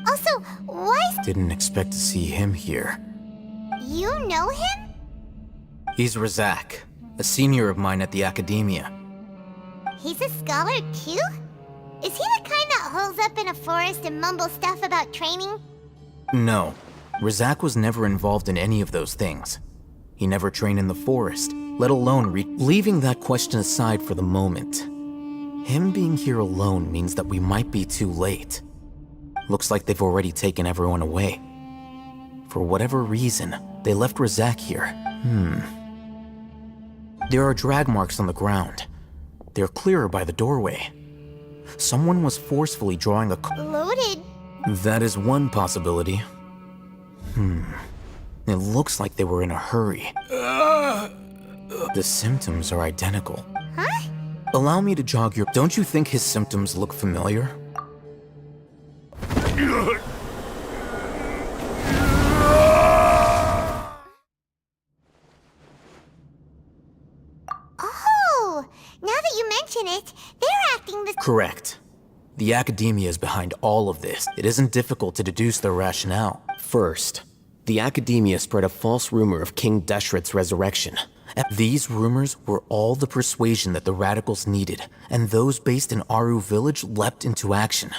Also, why... Didn't expect to see him here. You know him? He's Razak, a senior of mine at the Academia. He's a scholar too? Is he the kind that holes up in a forest and mumbles stuff about training? No, Razak was never involved in any of those things. He never trained in the forest, let alone leaving that question aside for the moment. Him being here alone means that we might be too late. Looks like they've already taken everyone away. For whatever reason, they left Razak here. There are drag marks on the ground. They're clearer by the doorway. Someone was forcefully drawing a... Loaded? That is one possibility. It looks like they were in a hurry. The symptoms are identical. Huh? Allow me to jog your... Don't you think his symptoms look familiar? Oh, now that you mention it, they're acting the... Correct. The Academia is behind all of this. It isn't difficult to deduce their rationale. First, the Academia spread a false rumor of King Deshret's resurrection. These rumors were all the persuasion that the radicals needed, and those based in Aru village leapt into action.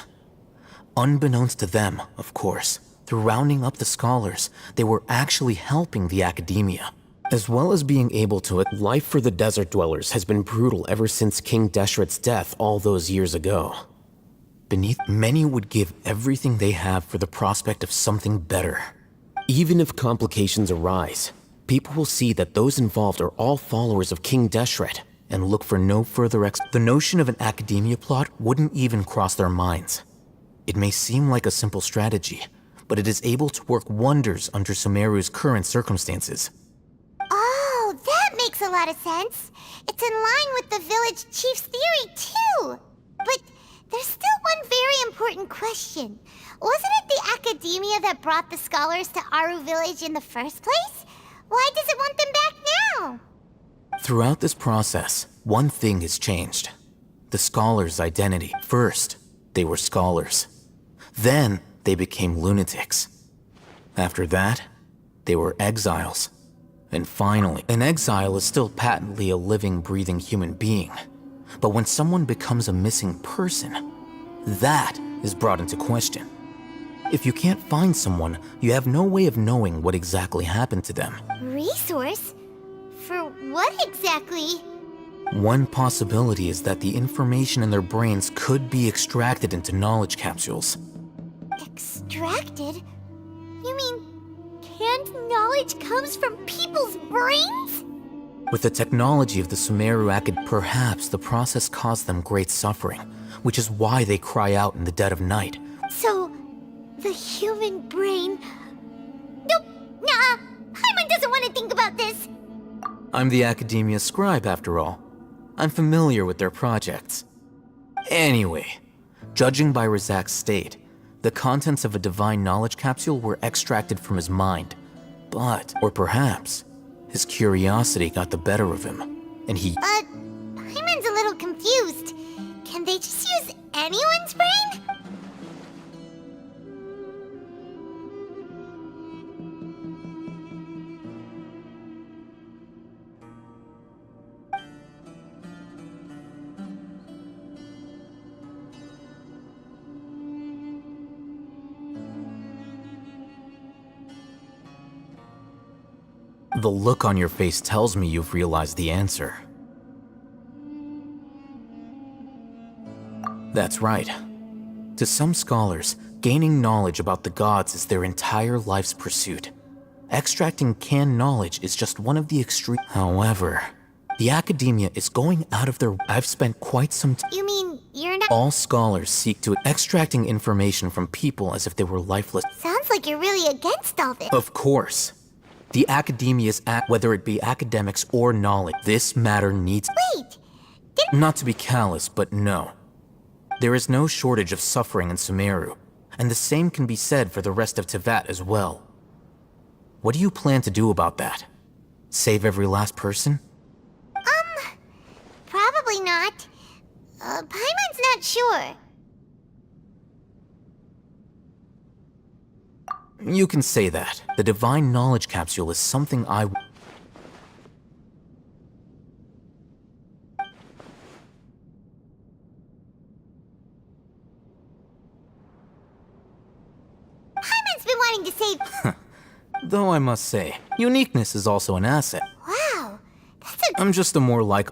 Unbeknownst to them, of course, through rounding up the scholars, they were actually helping the Academia. As well as being able to... Life for the desert dwellers has been brutal ever since King Deshret's death all those years ago. Beneath, many would give everything they have for the prospect of something better. Even if complications arise, people will see that those involved are all followers of King Deshret, and look for no further The notion of an Academia plot wouldn't even cross their minds. It may seem like a simple strategy, but it is able to work wonders under Sumeru's current circumstances. Oh, that makes a lot of sense. It's in line with the village chief's theory, too. But there's still one very important question. Wasn't it the Academia that brought the scholars to Aru village in the first place? Why does it want them back now? Throughout this process, one thing has changed. The scholars' identity. First, they were scholars. Then, they became lunatics. After that, they were exiles. And finally, an exile is still patently a living, breathing human being. But when someone becomes a missing person, that is brought into question. If you can't find someone, you have no way of knowing what exactly happened to them. Resource? For what exactly? One possibility is that the information in their brains could be extracted into knowledge capsules. Extracted? You mean canned knowledge comes from people's brains? With the technology of the Sumeru perhaps the process caused them great suffering, which is why they cry out in the dead of night. So, the human brain... Nope, nah, Paimon doesn't want to think about this. I'm the Academia scribe, after all. I'm familiar with their projects. Anyway, judging by Razak's state, the contents of a divine knowledge capsule were extracted from his mind. But, or perhaps, his curiosity got the better of him, and he... Paimon's a little confused. Can they just use anyone's brain? The look on your face tells me you've realized the answer. That's right. To some scholars, gaining knowledge about the gods is their entire life's pursuit. Extracting canned knowledge is just one of the extreme. However, the Academia is going out of their... I've spent quite some time... You mean you're not... All scholars seek to extracting information from people as if they were lifeless. Sounds like you're really against all this. Of course. The Academia's whether it be academics or knowledge, this matter needs... Wait! Not to be callous, but no. There is no shortage of suffering in Sumeru, and the same can be said for the rest of Teyvat as well. What do you plan to do about that? Save every last person? Probably not. Paimon's not sure. You can say that. The Divine Knowledge Capsule is something I... Paimon's been wanting to save... Though I must say, uniqueness is also an asset. Wow, that's a... I'm just a more like...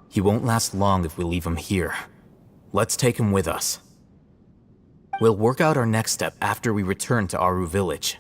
He won't last long if we leave him here. Let's take him with us. We'll work out our next step after we return to Aru Village.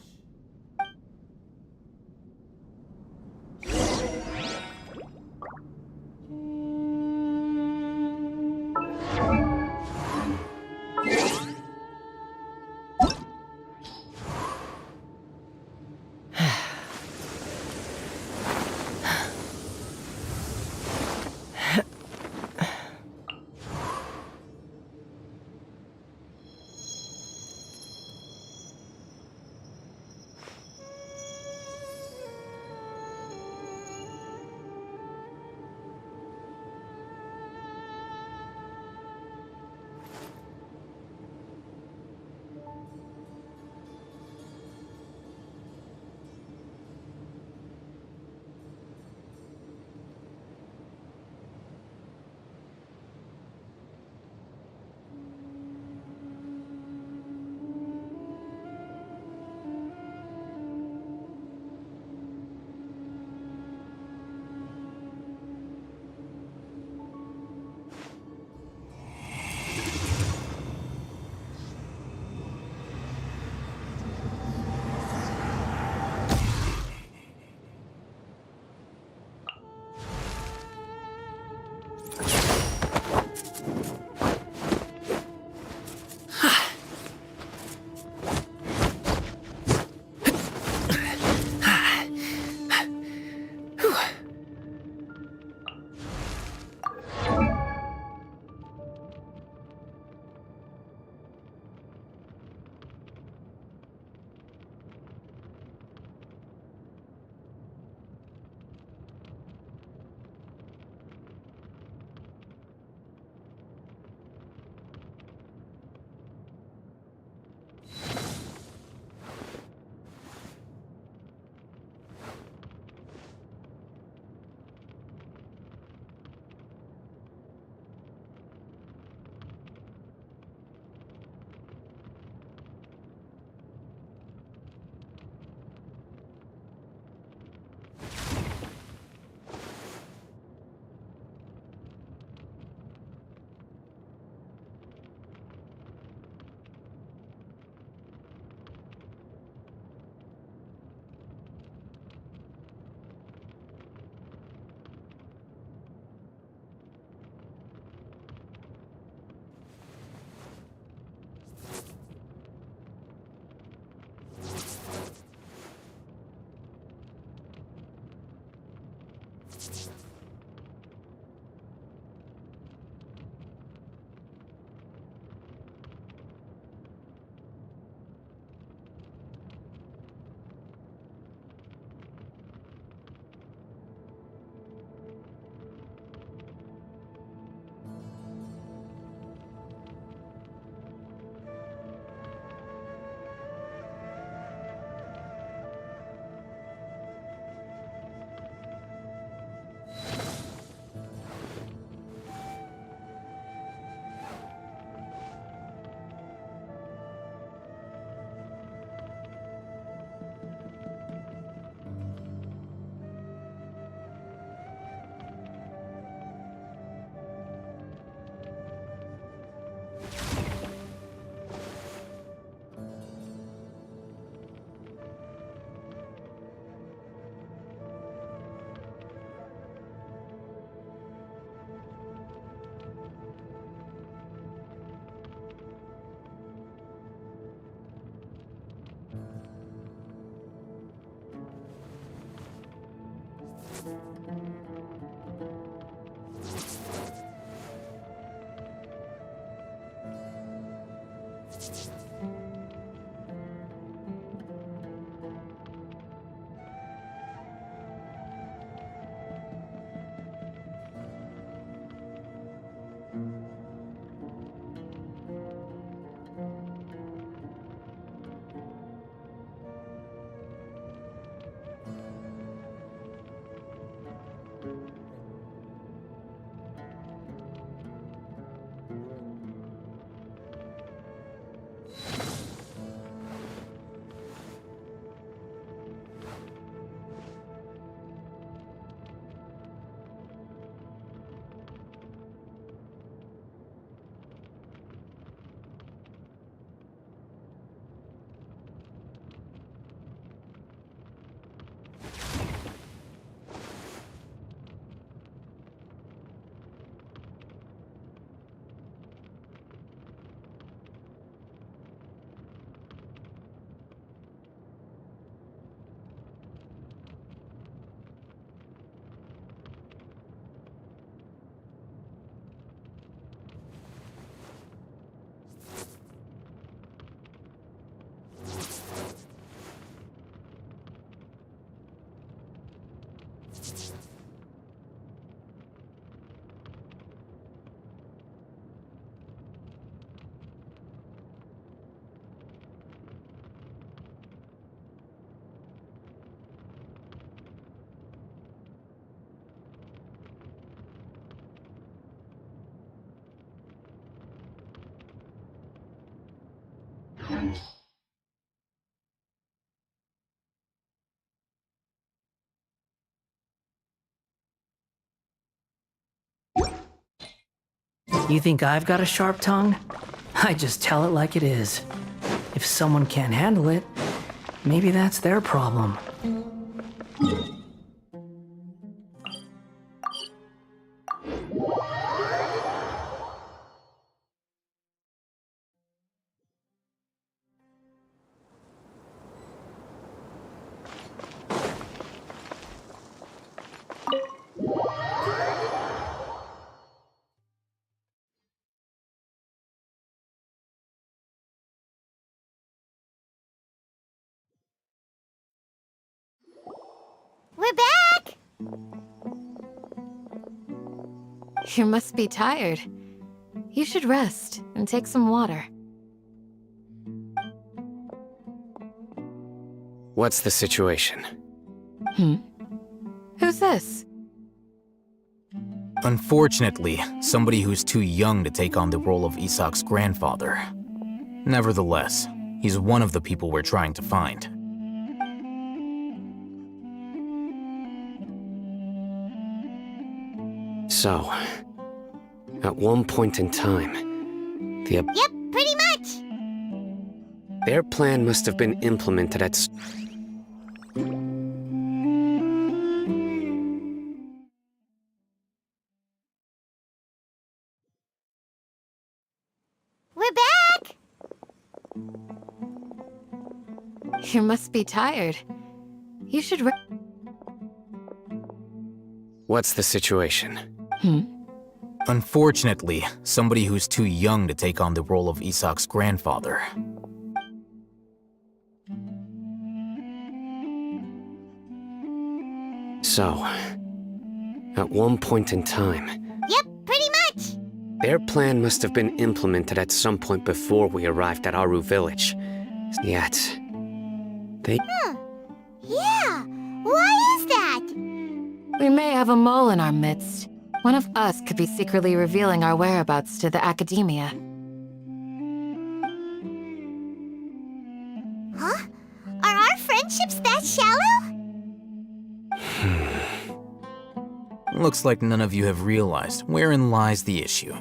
You think I've got a sharp tongue? I just tell it like it is. If someone can't handle it, maybe that's their problem. We're back! You must be tired. You should rest and take some water. What's the situation? Who's this? Unfortunately, somebody who's too young to take on the role of Isak's grandfather. Nevertheless, he's one of the people we're trying to find. So, at one point in time, Yep, pretty much! their plan must have been implemented at We're back! You must be tired. You should What's the situation? Unfortunately, somebody who's too young to take on the role of Isak's grandfather. So, at one point in time, Yep, pretty much! their plan must have been implemented at some point before we arrived at Aru village. Yet, they... Yeah, why is that? We may have a mole in our midst. One of us could be secretly revealing our whereabouts to the academia. Huh? Are our friendships that shallow? Looks like none of you have realized wherein lies the issue.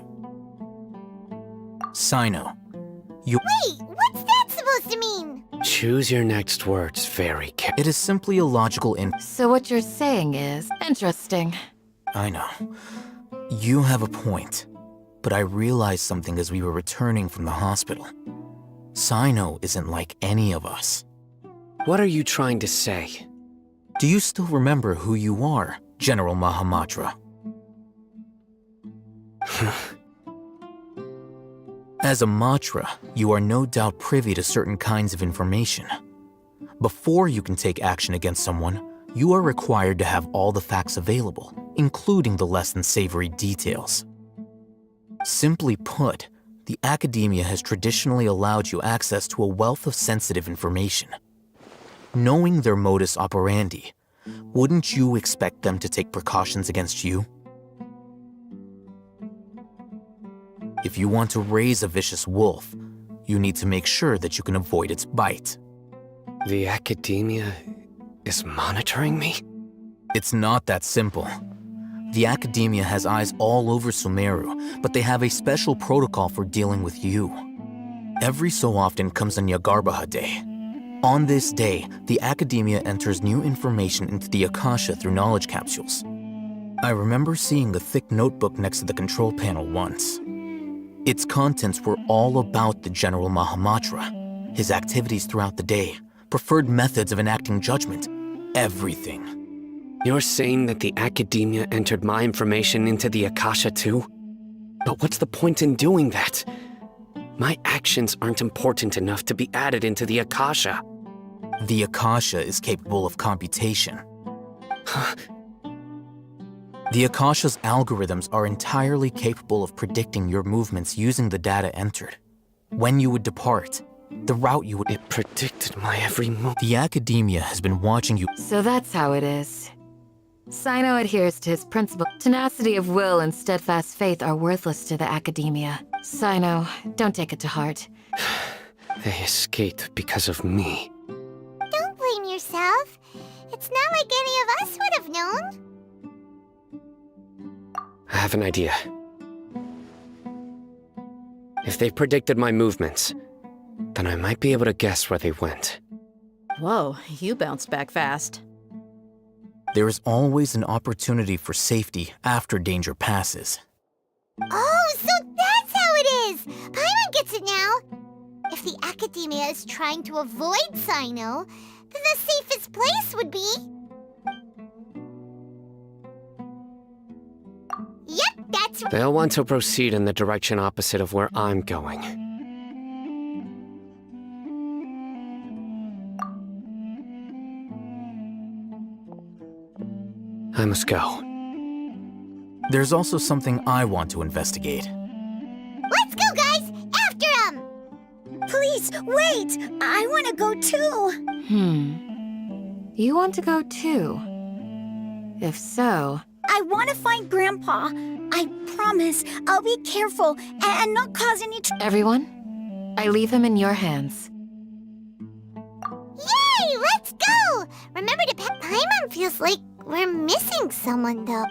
Sino, you— Wait, what's that supposed to mean? Choose your next words very carefully. It is simply a logical So what you're saying is interesting. I know. You have a point. But I realized something as we were returning from the hospital. Sino isn't like any of us. What are you trying to say? Do you still remember who you are, General Mahamatra? As a Matra, you are no doubt privy to certain kinds of information. Before you can take action against someone, you are required to have all the facts available, including the less than savory details. Simply put, the academia has traditionally allowed you access to a wealth of sensitive information. Knowing their modus operandi, wouldn't you expect them to take precautions against you? If you want to raise a vicious wolf, you need to make sure that you can avoid its bite. The academia is monitoring me? It's not that simple. The academia has eyes all over Sumeru, but they have a special protocol for dealing with you. Every so often comes a Nyagarbaha Day. On this day, the academia enters new information into the Akasha through knowledge capsules. I remember seeing a thick notebook next to the control panel once. Its contents were all about the General Mahamatra, his activities throughout the day, preferred methods of enacting judgment, everything. You're saying that the academia entered my information into the Akasha too? But what's the point in doing that? My actions aren't important enough to be added into the Akasha. The Akasha is capable of computation. The Akasha's algorithms are entirely capable of predicting your movements using the data entered. When you would depart, the route you would... It predicted my every move. The Academia has been watching you... So that's how it is. Sino adheres to his principle. Tenacity of will and steadfast faith are worthless to the Academia. Sino, don't take it to heart. They escaped because of me. Don't blame yourself. It's not like any of us would have known. I have an idea. If they predicted my movements, then I might be able to guess where they went. Whoa, you bounced back fast. There is always an opportunity for safety after danger passes. Oh, so that's how it is! Paimon gets it now! If the Academia is trying to avoid Sino, then the safest place would be... Yep, that's right. They'll want to proceed in the direction opposite of where I'm going. I must go. There's also something I want to investigate. Let's go, guys! After him! Please, wait! I want to go too! You want to go too? If so... I want to find Grandpa. I promise I'll be careful and not cause any Everyone, I leave him in your hands. Yay! Let's go! Remember to pet Paimon feels like we're missing someone, though.